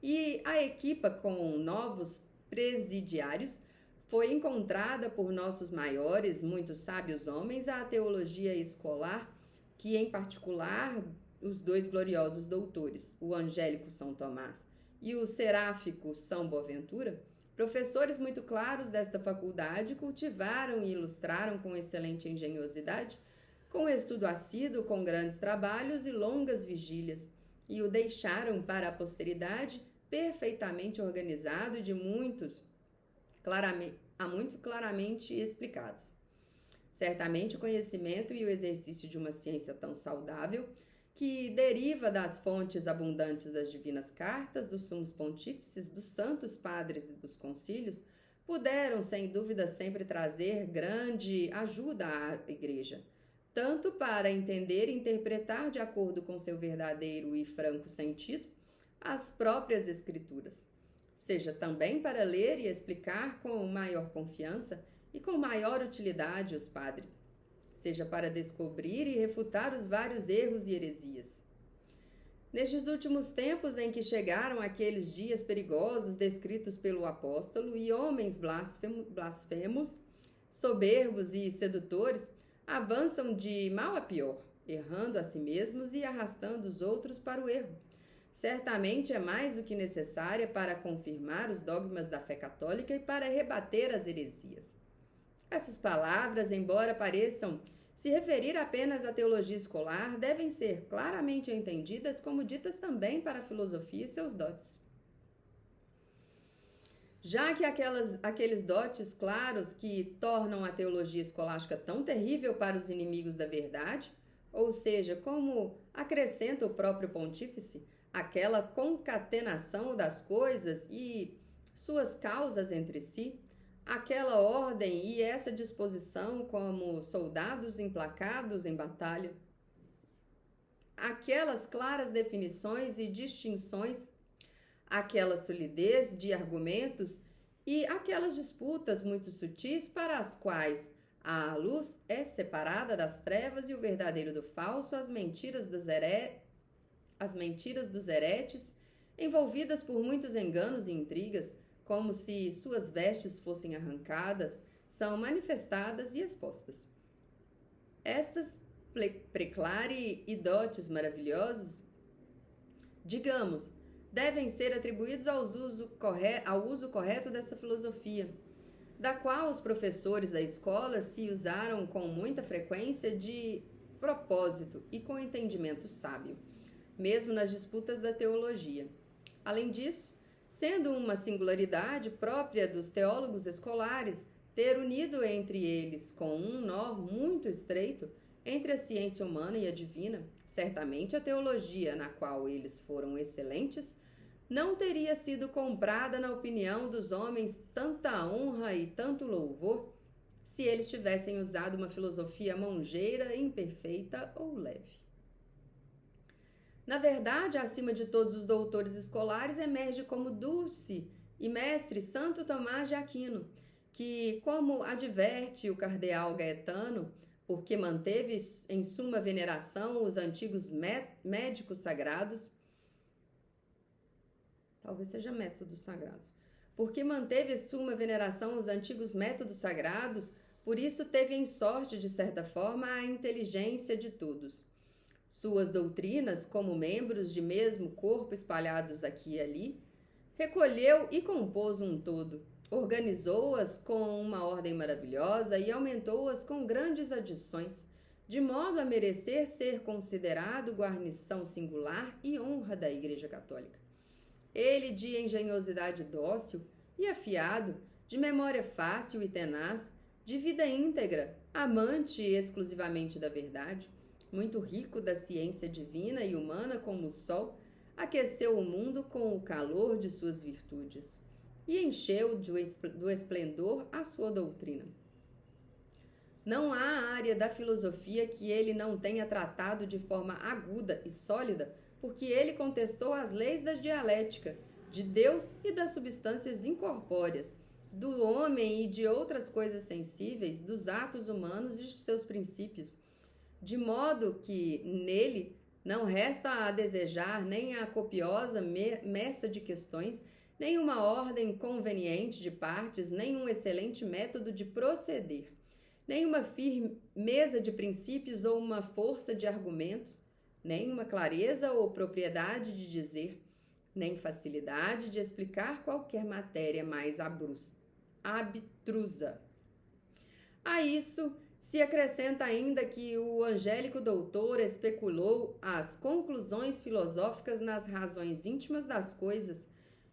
e a equipa com novos presidiários, foi encontrada por nossos maiores, muito sábios homens, a teologia escolar, que em particular os dois gloriosos doutores, o angélico São Tomás e o seráfico São Boaventura, professores muito claros desta faculdade, cultivaram e ilustraram com excelente engenhosidade, com estudo assíduo, com grandes trabalhos e longas vigílias, e o deixaram para a posteridade perfeitamente organizado e de muito claramente explicados. Certamente o conhecimento e o exercício de uma ciência tão saudável, que deriva das fontes abundantes das divinas cartas, dos sumos pontífices, dos santos padres e dos concílios, puderam, sem dúvida, sempre trazer grande ajuda à Igreja, tanto para entender e interpretar de acordo com seu verdadeiro e franco sentido as próprias Escrituras, seja também para ler e explicar com maior confiança e com maior utilidade os padres, seja para descobrir e refutar os vários erros e heresias. Nestes últimos tempos em que chegaram aqueles dias perigosos descritos pelo apóstolo, e homens blasfemos, soberbos e sedutores avançam de mal a pior, errando a si mesmos e arrastando os outros para o erro. Certamente é mais do que necessária para confirmar os dogmas da fé católica e para rebater as heresias. Essas palavras, embora pareçam se referir apenas à teologia escolar, devem ser claramente entendidas como ditas também para a filosofia e seus dotes. Já que aqueles dotes claros que tornam a teologia escolástica tão terrível para os inimigos da verdade, ou seja, como acrescenta o próprio pontífice, aquela concatenação das coisas e suas causas entre si, aquela ordem e essa disposição como soldados emplacados em batalha, aquelas claras definições e distinções, aquela solidez de argumentos e aquelas disputas muito sutis para as quais a luz é separada das trevas e o verdadeiro do falso, as mentiras dos heretes, envolvidas por muitos enganos e intrigas, como se suas vestes fossem arrancadas, são manifestadas e expostas. Estas preclare e dotes maravilhosos, digamos, devem ser atribuídos ao uso correto dessa filosofia, da qual os professores da escola se usaram com muita frequência de propósito e com entendimento sábio, mesmo nas disputas da teologia. Além disso, sendo uma singularidade própria dos teólogos escolares ter unido entre eles com um nó muito estreito entre a ciência humana e a divina, certamente a teologia na qual eles foram excelentes não teria sido comprada na opinião dos homens tanta honra e tanto louvor se eles tivessem usado uma filosofia mongeira, imperfeita ou leve. Na verdade, acima de todos os doutores escolares, emerge como dulce e mestre Santo Tomás de Aquino, que, como adverte o cardeal Gaetano, porque manteve em suma veneração os antigos médicos sagrados, talvez seja métodos sagrados, porque manteve em suma veneração os antigos métodos sagrados, por isso teve em sorte, de certa forma, a inteligência de todos. Suas doutrinas, como membros de mesmo corpo espalhados aqui e ali, recolheu e compôs um todo, organizou-as com uma ordem maravilhosa e aumentou-as com grandes adições, de modo a merecer ser considerado guarnição singular e honra da Igreja Católica. Ele, de engenhosidade dócil e afiado, de memória fácil e tenaz, de vida íntegra, amante exclusivamente da verdade, muito rico da ciência divina e humana como o sol, aqueceu o mundo com o calor de suas virtudes e encheu do esplendor a sua doutrina. Não há área da filosofia que ele não tenha tratado de forma aguda e sólida, porque ele contestou as leis da dialética, de Deus e das substâncias incorpóreas, do homem e de outras coisas sensíveis, dos atos humanos e de seus princípios, de modo que nele não resta a desejar nem a copiosa messa de questões, nem uma ordem conveniente de partes, nem um excelente método de proceder, nem uma firmeza de princípios ou uma força de argumentos, nem uma clareza ou propriedade de dizer, nem facilidade de explicar qualquer matéria mais abstrusa. A isso se acrescenta ainda que o angélico doutor especulou as conclusões filosóficas nas razões íntimas das coisas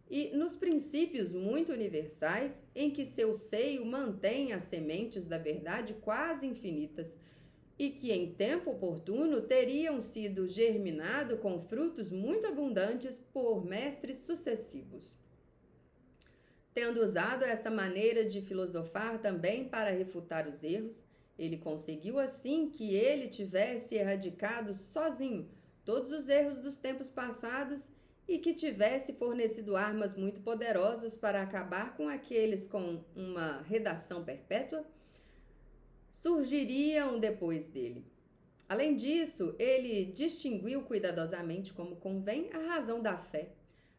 e nos princípios muito universais em que seu seio mantém as sementes da verdade quase infinitas e que em tempo oportuno teriam sido germinado com frutos muito abundantes por mestres sucessivos. Tendo usado esta maneira de filosofar também para refutar os erros, ele conseguiu assim que ele tivesse erradicado sozinho todos os erros dos tempos passados e que tivesse fornecido armas muito poderosas para acabar com aqueles com uma redação perpétua surgiriam depois dele. Além disso, ele distinguiu cuidadosamente como convém a razão da fé,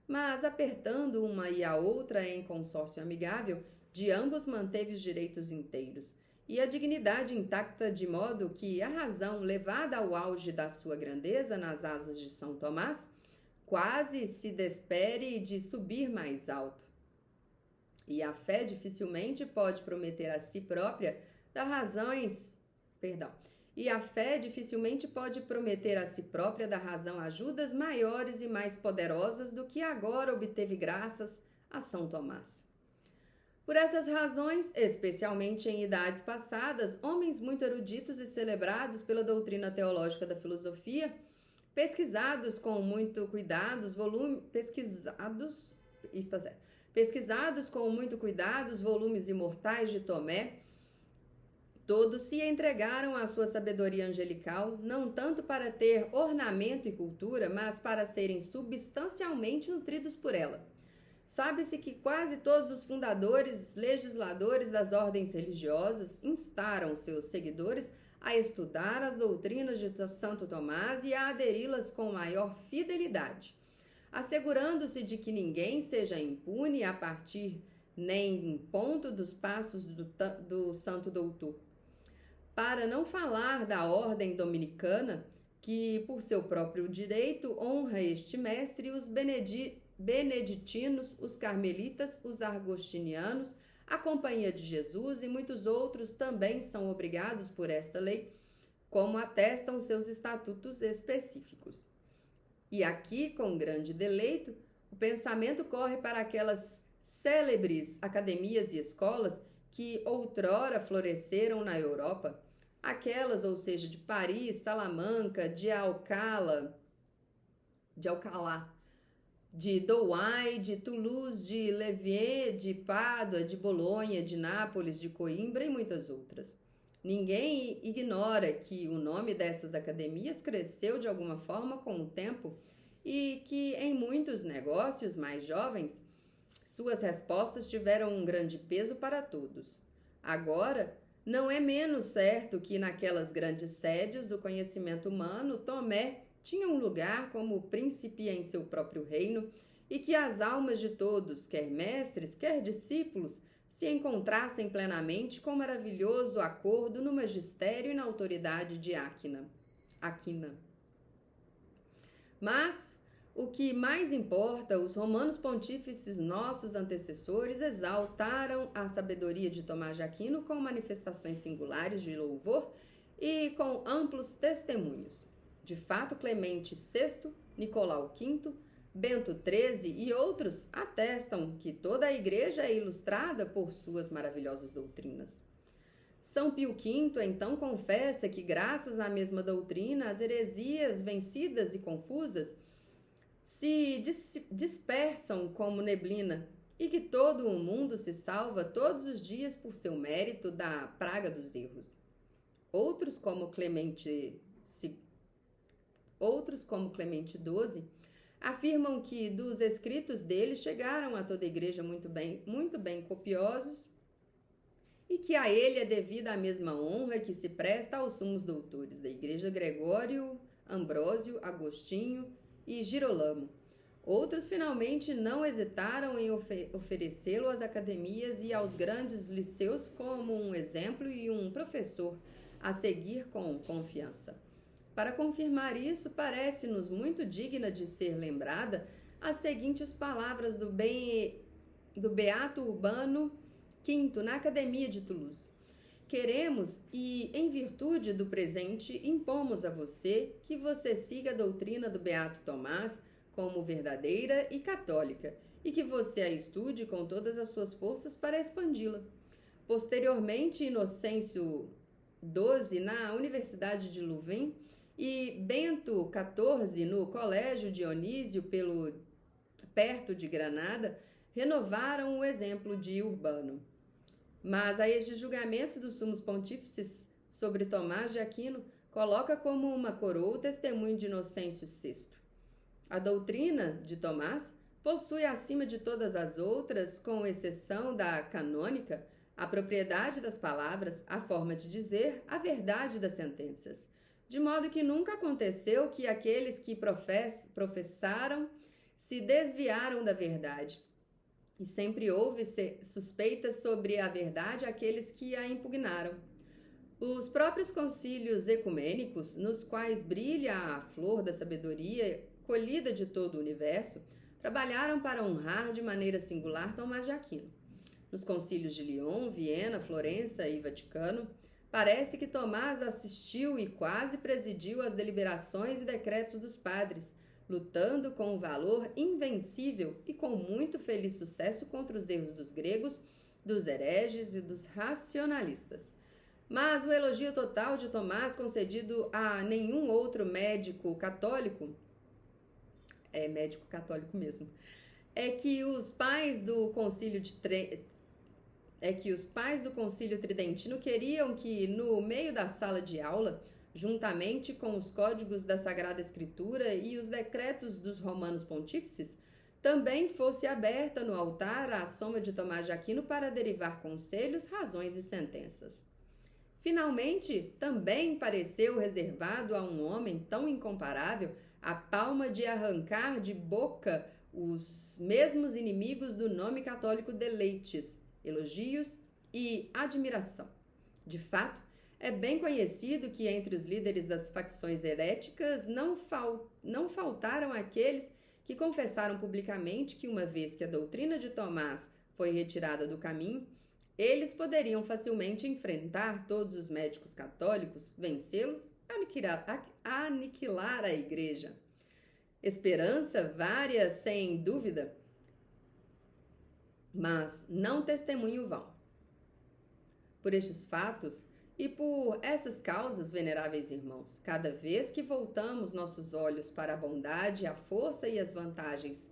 mas apertando uma e a outra em consórcio amigável, de ambos manteve os direitos inteiros e a dignidade intacta, de modo que a razão, levada ao auge da sua grandeza nas asas de São Tomás, quase se despere de subir mais alto. E a fé dificilmente pode prometer a si própria da razão ajudas maiores e mais poderosas do que agora obteve graças a São Tomás. Por essas razões, especialmente em idades passadas, homens muito eruditos e celebrados pela doutrina teológica da filosofia, pesquisados com muito cuidado os volumes imortais de Tomé, todos se entregaram à sua sabedoria angelical, não tanto para ter ornamento e cultura, mas para serem substancialmente nutridos por ela. Sabe-se que quase todos os fundadores, legisladores das ordens religiosas instaram seus seguidores a estudar as doutrinas de Santo Tomás e a aderi-las com maior fidelidade, assegurando-se de que ninguém seja impune a partir nem em ponto dos passos do Santo Doutor. Para não falar da ordem dominicana, que por seu próprio direito honra este mestre, os beneditinos, os carmelitas, os agostinianos, a Companhia de Jesus e muitos outros também são obrigados por esta lei, como atestam seus estatutos específicos. E aqui, com grande deleito, o pensamento corre para aquelas célebres academias e escolas que outrora floresceram na Europa, aquelas, ou seja, de Paris, Salamanca, de Alcalá, de Douai, de Toulouse, de Louvain, de Pádua, de Bolonha, de Nápoles, de Coimbra e muitas outras. Ninguém ignora que o nome dessas academias cresceu de alguma forma com o tempo e que em muitos negócios mais jovens, suas respostas tiveram um grande peso para todos. Agora, não é menos certo que naquelas grandes sedes do conhecimento humano, Tomé tinha um lugar como príncipe em seu próprio reino e que as almas de todos, quer mestres, quer discípulos, se encontrassem plenamente com maravilhoso acordo no magistério e na autoridade de Aquina. Mas, o que mais importa, os romanos pontífices, nossos antecessores, exaltaram a sabedoria de Tomás de Aquino com manifestações singulares de louvor e com amplos testemunhos. De fato, Clemente VI, Nicolau V, Bento XIII e outros atestam que toda a Igreja é ilustrada por suas maravilhosas doutrinas. São Pio V, então, confessa que, graças à mesma doutrina, as heresias vencidas e confusas se dispersam como neblina e que todo o mundo se salva todos os dias por seu mérito da praga dos erros. Outros, como Clemente XII, afirmam que dos escritos dele chegaram a toda a igreja muito bem copiosos e que a ele é devida a mesma honra que se presta aos sumos doutores da igreja, Gregório, Ambrósio, Agostinho e Girolamo. Outros finalmente não hesitaram em oferecê-lo às academias e aos grandes liceus como um exemplo e um professor a seguir com confiança. Para confirmar isso, parece-nos muito digna de ser lembrada as seguintes palavras do Beato Urbano V na Academia de Toulouse. Queremos e, em virtude do presente, impomos a você que você siga a doutrina do Beato Tomás como verdadeira e católica e que você a estude com todas as suas forças para expandi-la. Posteriormente, Inocêncio XII na Universidade de Louvain e Bento XIV no Colégio Dionísio perto de Granada renovaram o exemplo de Urbano. Mas a estes julgamentos dos sumos pontífices sobre Tomás de Aquino coloca como uma coroa o testemunho de Inocêncio VI. A doutrina de Tomás possui acima de todas as outras, com exceção da canônica, a propriedade das palavras, a forma de dizer, a verdade das sentenças. de modo que nunca aconteceu que aqueles que professaram se desviaram da verdade. E sempre houve suspeitas sobre a verdade àqueles que a impugnaram. Os próprios concílios ecumênicos, nos quais brilha a flor da sabedoria colhida de todo o universo, trabalharam para honrar de maneira singular Tomás de Aquino. Nos concílios de Lyon, Viena, Florença e Vaticano, parece que Tomás assistiu e quase presidiu as deliberações e decretos dos padres, lutando com um valor invencível e com muito feliz sucesso contra os erros dos gregos, dos hereges e dos racionalistas. Mas o elogio total de Tomás concedido a nenhum outro médico católico, médico católico mesmo, é que os pais do concílio tridentino queriam que no meio da sala de aula, juntamente com os códigos da Sagrada Escritura e os decretos dos romanos pontífices, também fosse aberta no altar a soma de Tomás de Aquino para derivar conselhos, razões e sentenças. Finalmente, também pareceu reservado a um homem tão incomparável a palma de arrancar de boca os mesmos inimigos do nome católico deleites, elogios e admiração. De fato, é bem conhecido que entre os líderes das facções heréticas não faltaram aqueles que confessaram publicamente que, uma vez que a doutrina de Tomás foi retirada do caminho, eles poderiam facilmente enfrentar todos os médicos católicos, vencê-los, aniquilar a igreja. Esperança vária, sem dúvida, mas não testemunho vão. Por estes fatos e por essas causas, veneráveis irmãos, cada vez que voltamos nossos olhos para a bondade, a força e as vantagens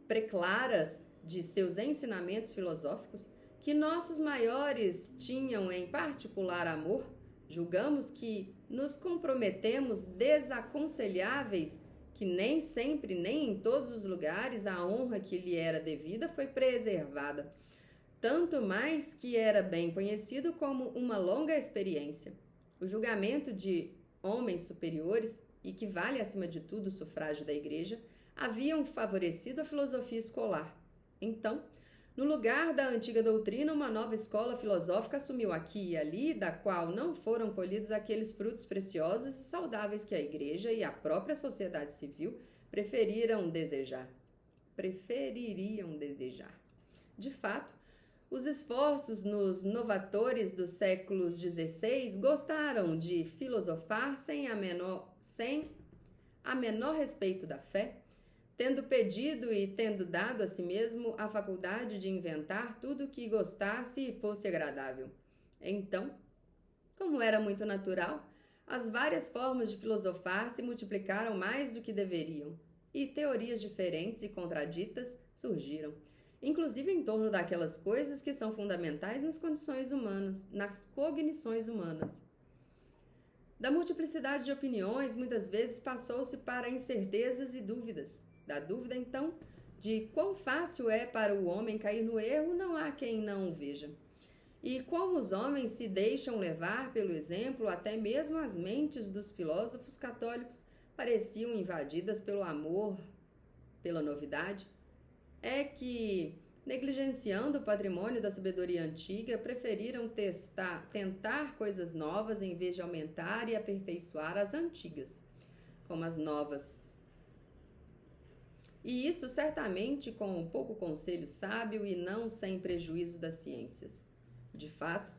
preclaras de seus ensinamentos filosóficos, que nossos maiores tinham em particular amor, julgamos que nos comprometemos desaconselháveis, que nem sempre, nem em todos os lugares, a honra que lhe era devida foi preservada, tanto mais que era bem conhecido como uma longa experiência. O julgamento de homens superiores, e que vale acima de tudo o sufrágio da igreja, haviam favorecido a filosofia escolar. Então, no lugar da antiga doutrina, uma nova escola filosófica assumiu aqui e ali, da qual não foram colhidos aqueles frutos preciosos e saudáveis que a igreja e a própria sociedade civil prefeririam desejar. De fato, os esforços nos novatores dos séculos XVI gostaram de filosofar sem a menor respeito da fé, tendo pedido e tendo dado a si mesmo a faculdade de inventar tudo o que gostasse e fosse agradável. Então, como era muito natural, as várias formas de filosofar se multiplicaram mais do que deveriam, e teorias diferentes e contraditas surgiram, inclusive em torno daquelas coisas que são fundamentais nas condições humanas, nas cognições humanas. Da multiplicidade de opiniões, muitas vezes passou-se para incertezas e dúvidas. Da dúvida, então, de quão fácil é para o homem cair no erro, não há quem não o veja. E como os homens se deixam levar pelo exemplo, até mesmo as mentes dos filósofos católicos pareciam invadidas pelo amor, pela novidade, é que, negligenciando o patrimônio da sabedoria antiga, preferiram tentar coisas novas em vez de aumentar e aperfeiçoar as antigas, como as novas. E isso certamente com pouco conselho sábio e não sem prejuízo das ciências. De fato,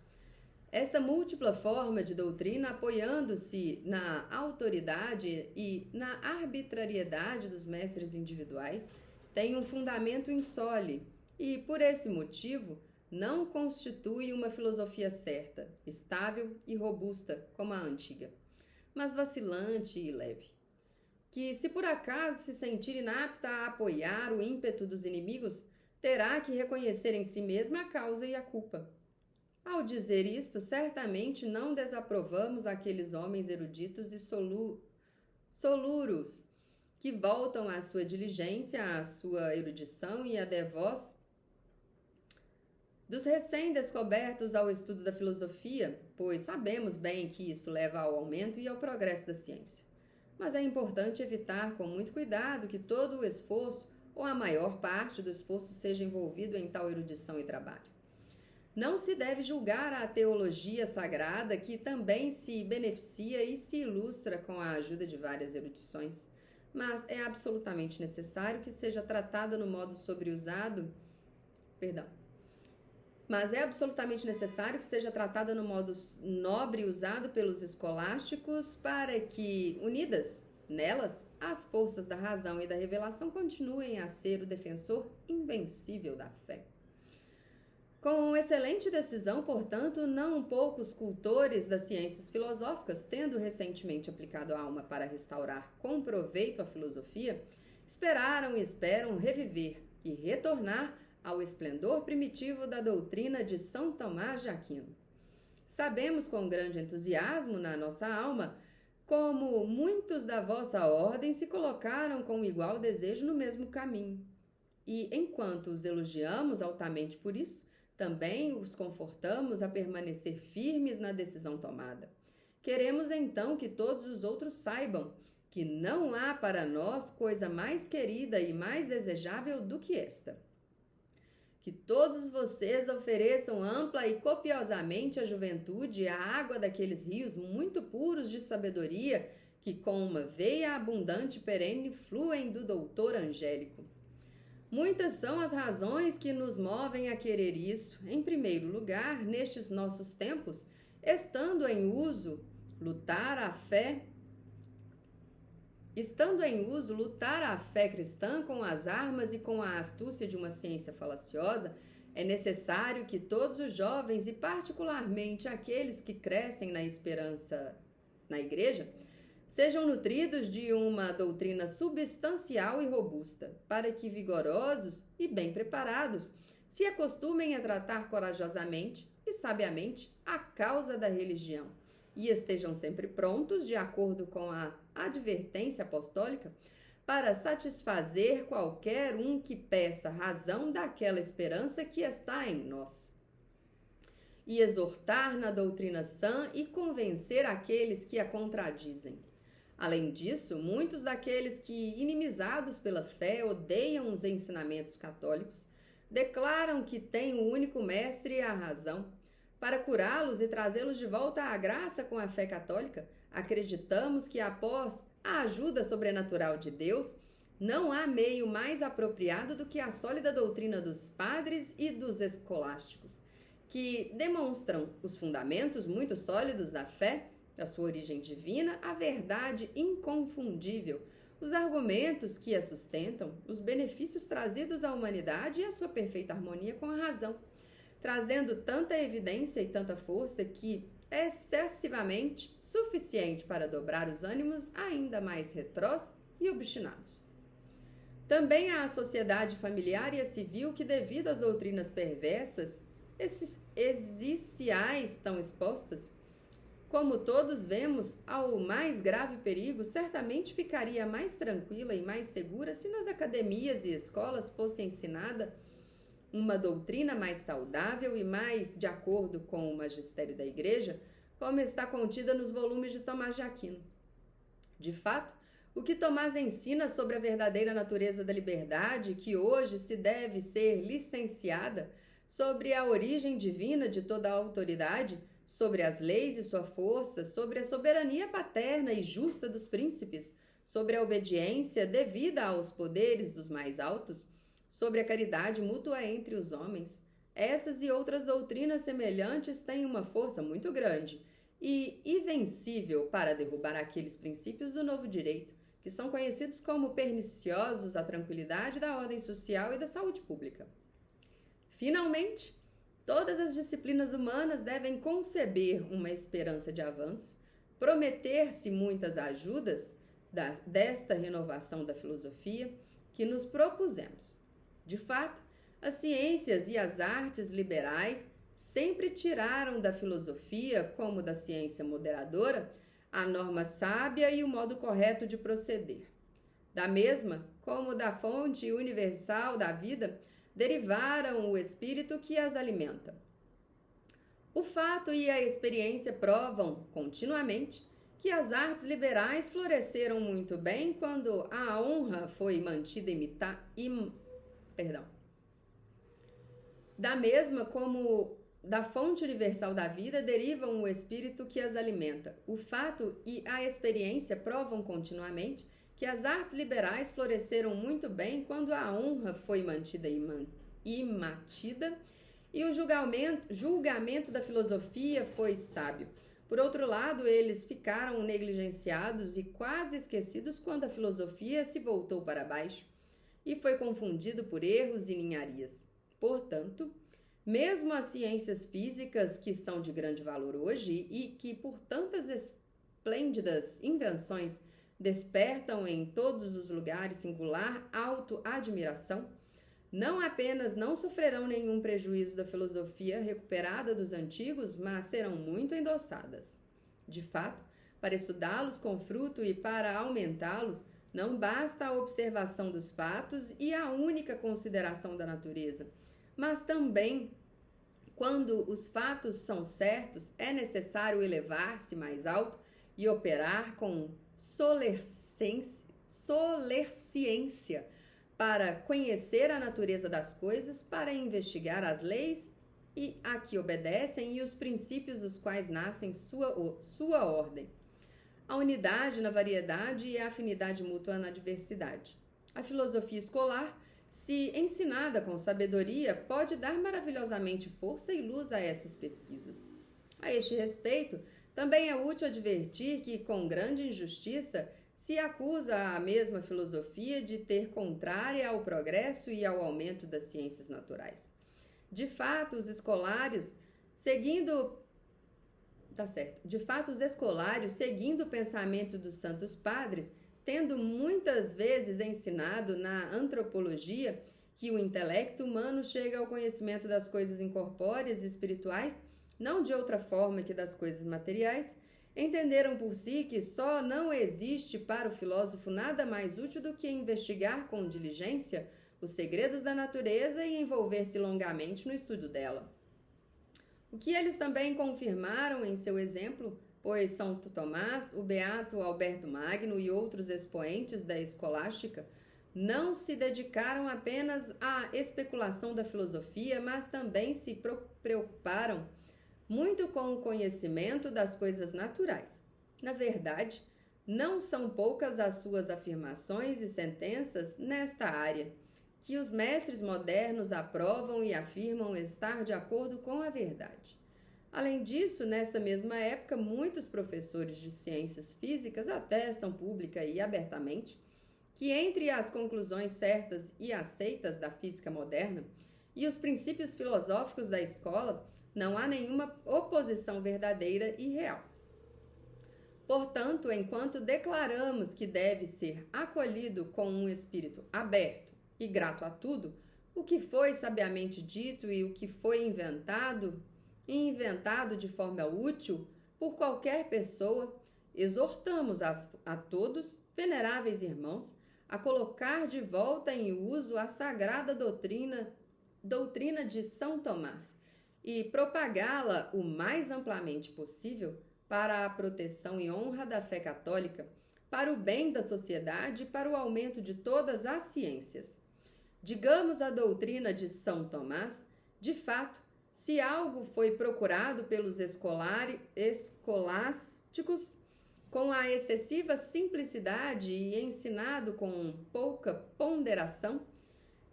esta múltipla forma de doutrina, apoiando-se na autoridade e na arbitrariedade dos mestres individuais, tem um fundamento insólito e, por esse motivo, não constitui uma filosofia certa, estável e robusta como a antiga, mas vacilante e leve, que, se por acaso se sentir inapta a apoiar o ímpeto dos inimigos, terá que reconhecer em si mesma a causa e a culpa. Ao dizer isto, certamente não desaprovamos aqueles homens eruditos e soluros que voltam à sua diligência, à sua erudição e à dos recém-descobertos ao estudo da filosofia, pois sabemos bem que isso leva ao aumento e ao progresso da ciência. Mas é importante evitar com muito cuidado que todo o esforço, ou a maior parte do esforço, seja envolvido em tal erudição e trabalho. Não se deve julgar a teologia sagrada, que também se beneficia e se ilustra com a ajuda de várias erudições, mas é absolutamente necessário que seja tratada no modo nobre usado pelos escolásticos, para que, unidas nelas, as forças da razão e da revelação continuem a ser o defensor invencível da fé. Com excelente decisão, portanto, não poucos cultores das ciências filosóficas, tendo recentemente aplicado a alma para restaurar com proveito a filosofia, esperaram e esperam reviver e retornar ao esplendor primitivo da doutrina de São Tomás de Aquino. Sabemos com grande entusiasmo na nossa alma como muitos da vossa ordem se colocaram com igual desejo no mesmo caminho. E, enquanto os elogiamos altamente por isso, também os confortamos a permanecer firmes na decisão tomada. Queremos então que todos os outros saibam que não há para nós coisa mais querida e mais desejável do que esta. Que todos vocês ofereçam ampla e copiosamente à juventude a água daqueles rios muito puros de sabedoria que com uma veia abundante e perene fluem do doutor angélico. Muitas são as razões que nos movem a querer isso. Em primeiro lugar, nestes nossos tempos, estando em uso lutar a fé cristã com as armas e com a astúcia de uma ciência falaciosa, é necessário que todos os jovens, e particularmente aqueles que crescem na esperança na Igreja, sejam nutridos de uma doutrina substancial e robusta, para que, vigorosos e bem preparados, se acostumem a tratar corajosamente e sabiamente a causa da religião, e estejam sempre prontos, de acordo com a advertência apostólica, para satisfazer qualquer um que peça razão daquela esperança que está em nós, e exortar na doutrina sã e convencer aqueles que a contradizem. Além disso, muitos daqueles que, inimizados pela fé, odeiam os ensinamentos católicos, declaram que têm o único mestre e a razão. Para curá-los e trazê-los de volta à graça com a fé católica, acreditamos que, após a ajuda sobrenatural de Deus, não há meio mais apropriado do que a sólida doutrina dos padres e dos escolásticos, que demonstram os fundamentos muito sólidos da fé, a sua origem divina, a verdade inconfundível, os argumentos que a sustentam, os benefícios trazidos à humanidade e a sua perfeita harmonia com a razão, trazendo tanta evidência e tanta força que é excessivamente suficiente para dobrar os ânimos ainda mais retrós e obstinados. Também há a sociedade familiar e a civil que, devido às doutrinas perversas, esses existiais tão expostas, como todos vemos, ao mais grave perigo, certamente ficaria mais tranquila e mais segura se nas academias e escolas fosse ensinada uma doutrina mais saudável e mais de acordo com o magistério da Igreja, como está contida nos volumes de Tomás de Aquino. De fato, o que Tomás ensina sobre a verdadeira natureza da liberdade, que hoje se deve ser licenciada, sobre a origem divina de toda a autoridade, sobre as leis e sua força, sobre a soberania paterna e justa dos príncipes, sobre a obediência devida aos poderes dos mais altos, sobre a caridade mútua entre os homens. Essas e outras doutrinas semelhantes têm uma força muito grande e invencível para derrubar aqueles princípios do novo direito, que são conhecidos como perniciosos à tranquilidade da ordem social e da saúde pública. Finalmente, todas as disciplinas humanas devem conceber uma esperança de avanço, prometer-se muitas ajudas desta renovação da filosofia que nos propusemos. De fato, as ciências e as artes liberais sempre tiraram da filosofia, como da ciência moderadora, a norma sábia e o modo correto de proceder. Da mesma, como da fonte universal da vida, derivaram o espírito que as alimenta. O fato e a experiência provam, continuamente, que as artes liberais floresceram muito bem quando a honra foi mantida Da mesma como da fonte universal da vida derivam o espírito que as alimenta. O fato e a experiência provam continuamente que as artes liberais floresceram muito bem quando a honra foi mantida imatida e o julgamento da filosofia foi sábio. Por outro lado, eles ficaram negligenciados e quase esquecidos quando a filosofia se voltou para baixo e foi confundido por erros e ninharias. Portanto, mesmo as ciências físicas, que são de grande valor hoje e que por tantas esplêndidas invenções despertam em todos os lugares singular auto-admiração, não apenas não sofrerão nenhum prejuízo da filosofia recuperada dos antigos, mas serão muito endossadas. De fato, para estudá-los com fruto e para aumentá-los, não basta a observação dos fatos e a única consideração da natureza, mas também, quando os fatos são certos, é necessário elevar-se mais alto e operar com solerciência para conhecer a natureza das coisas, para investigar as leis a que obedecem e os princípios dos quais nascem sua ordem. A unidade na variedade e a afinidade mútua na diversidade. A filosofia escolar, se ensinada com sabedoria, pode dar maravilhosamente força e luz a essas pesquisas. A este respeito, também é útil advertir que, com grande injustiça, se acusa a mesma filosofia de ter contrária ao progresso e ao aumento das ciências naturais. De fato, os escolários, seguindo o pensamento dos santos padres, tendo muitas vezes ensinado na antropologia que o intelecto humano chega ao conhecimento das coisas incorpóreas e espirituais, não de outra forma que das coisas materiais, entenderam por si que só não existe para o filósofo nada mais útil do que investigar com diligência os segredos da natureza e envolver-se longamente no estudo dela. O que eles também confirmaram em seu exemplo, pois São Tomás, o beato Alberto Magno e outros expoentes da escolástica não se dedicaram apenas à especulação da filosofia, mas também se preocuparam muito com o conhecimento das coisas naturais. Na verdade, não são poucas as suas afirmações e sentenças nesta área, que os mestres modernos aprovam e afirmam estar de acordo com a verdade. Além disso, nesta mesma época, muitos professores de ciências físicas atestam pública e abertamente que entre as conclusões certas e aceitas da física moderna e os princípios filosóficos da escola, não há nenhuma oposição verdadeira e real. Portanto, enquanto declaramos que deve ser acolhido com um espírito aberto e grato a tudo, o que foi sabiamente dito e o que foi inventado de forma útil por qualquer pessoa, exortamos a todos, veneráveis irmãos, a colocar de volta em uso a sagrada doutrina de São Tomás e propagá-la o mais amplamente possível para a proteção e honra da fé católica, para o bem da sociedade e para o aumento de todas as ciências. Digamos a doutrina de São Tomás, de fato, se algo foi procurado pelos escolásticos com a excessiva simplicidade e ensinado com pouca ponderação,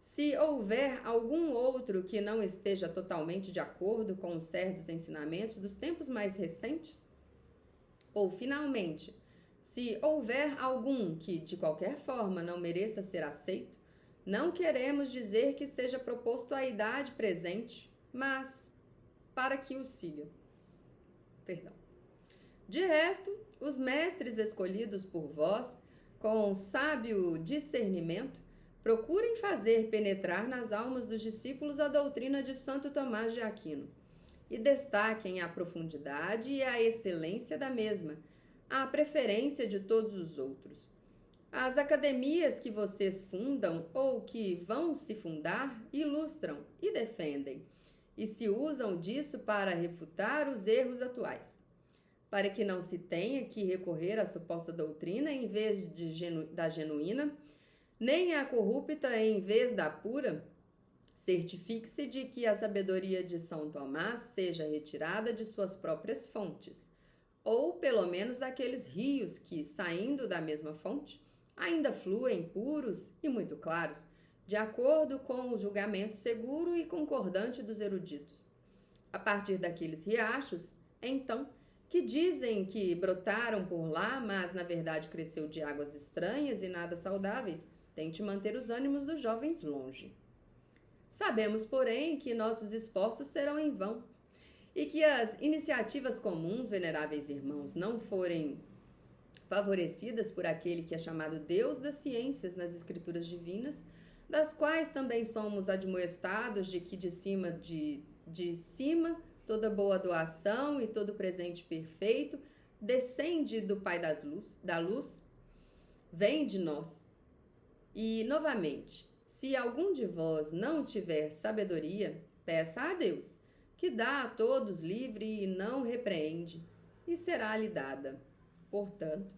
se houver algum outro que não esteja totalmente de acordo com os certos ensinamentos dos tempos mais recentes, ou, finalmente, se houver algum que, de qualquer forma, não mereça ser aceito, não queremos dizer que seja proposto à idade presente, mas para que o siga. De resto, os mestres escolhidos por vós, com sábio discernimento, procurem fazer penetrar nas almas dos discípulos a doutrina de Santo Tomás de Aquino e destaquem a profundidade e a excelência da mesma, à preferência de todos os outros. As academias que vocês fundam ou que vão se fundar ilustram e defendem, e se usam disso para refutar os erros atuais. Para que não se tenha que recorrer à suposta doutrina em vez da genuína, nem à corrupta em vez da pura, certifique-se de que a sabedoria de São Tomás seja retirada de suas próprias fontes, ou pelo menos daqueles rios que, saindo da mesma fonte, ainda fluem puros e muito claros, de acordo com o julgamento seguro e concordante dos eruditos. A partir daqueles riachos, então, que dizem que brotaram por lá, mas na verdade cresceu de águas estranhas e nada saudáveis, tente manter os ânimos dos jovens longe. Sabemos, porém, que nossos esforços serão em vão, e que as iniciativas comuns, veneráveis irmãos, não forem favorecidas por aquele que é chamado Deus das ciências nas escrituras divinas, das quais também somos admoestados de que de cima toda boa doação e todo presente perfeito descende do Pai da luz, vem de nós. E, novamente, se algum de vós não tiver sabedoria, peça a Deus, que dá a todos livre e não repreende, e será-lhe dada. Portanto,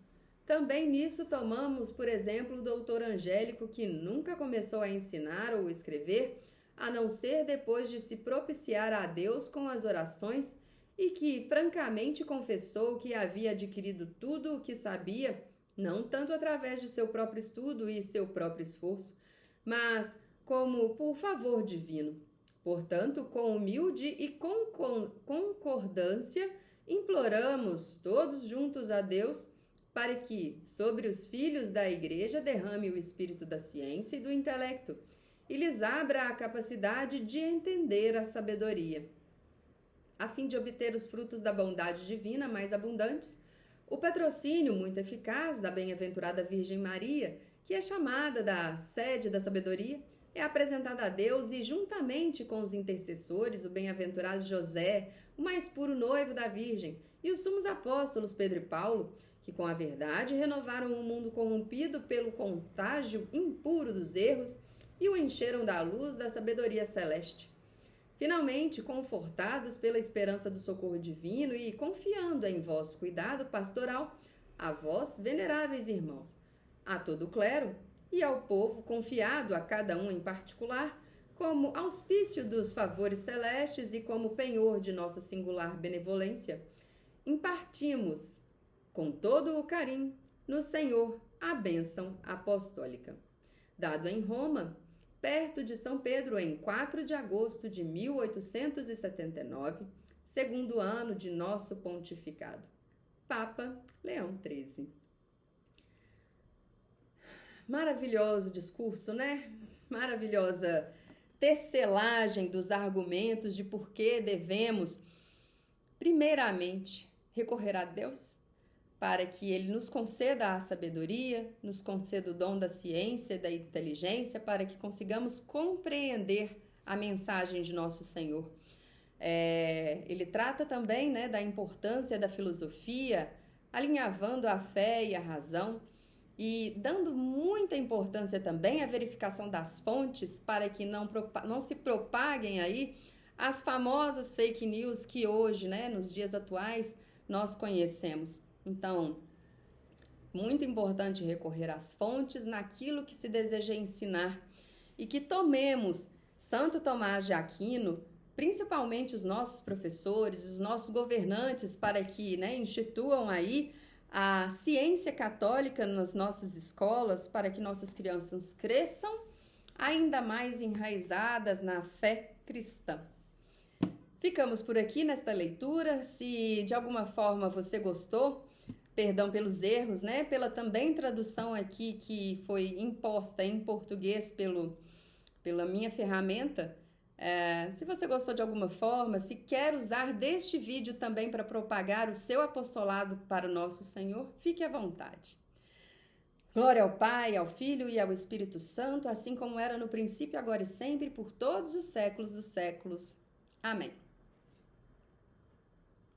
também nisso tomamos, por exemplo, o doutor Angélico, que nunca começou a ensinar ou escrever, a não ser depois de se propiciar a Deus com as orações, e que francamente confessou que havia adquirido tudo o que sabia, não tanto através de seu próprio estudo e seu próprio esforço, mas como por favor divino. Portanto, com humilde e concordância, imploramos todos juntos a Deus para que, sobre os filhos da Igreja, derrame o espírito da ciência e do intelecto e lhes abra a capacidade de entender a sabedoria. A fim de obter os frutos da bondade divina mais abundantes, o patrocínio muito eficaz da bem-aventurada Virgem Maria, que é chamada da sede da sabedoria, é apresentada a Deus e, juntamente com os intercessores, o bem-aventurado José, o mais puro noivo da Virgem, e os sumos apóstolos Pedro e Paulo, que com a verdade renovaram o mundo corrompido pelo contágio impuro dos erros e o encheram da luz da sabedoria celeste. Finalmente, confortados pela esperança do socorro divino e confiando em vosso cuidado pastoral, a vós, veneráveis irmãos, a todo o clero e ao povo, confiado a cada um em particular, como auspício dos favores celestes e como penhor de nossa singular benevolência, impartimos, com todo o carinho, no Senhor a bênção apostólica. Dado em Roma, perto de São Pedro, em 4 de agosto de 1879, segundo ano de nosso pontificado. Papa Leão XIII. Maravilhoso discurso, né? Maravilhosa tecelagem dos argumentos de por que devemos, primeiramente, recorrer a Deus, para que Ele nos conceda a sabedoria, nos conceda o dom da ciência e da inteligência, para que consigamos compreender a mensagem de nosso Senhor. Ele trata também, né, da importância da filosofia, alinhavando a fé e a razão, e dando muita importância também à verificação das fontes, para que não se propaguem aí as famosas fake news que hoje, né, nos dias atuais, nós conhecemos. Então, muito importante recorrer às fontes naquilo que se deseja ensinar e que tomemos Santo Tomás de Aquino, principalmente os nossos professores, os nossos governantes, para que, né, instituam aí a ciência católica nas nossas escolas, para que nossas crianças cresçam ainda mais enraizadas na fé cristã. Ficamos por aqui nesta leitura. Se de alguma forma você gostou, perdão pelos erros, né? Pela também tradução aqui que foi imposta em português pela minha ferramenta. Se você gostou de alguma forma, se quer usar deste vídeo também para propagar o seu apostolado para o nosso Senhor, fique à vontade. Glória ao Pai, ao Filho e ao Espírito Santo, assim como era no princípio, agora e sempre, por todos os séculos dos séculos. Amém.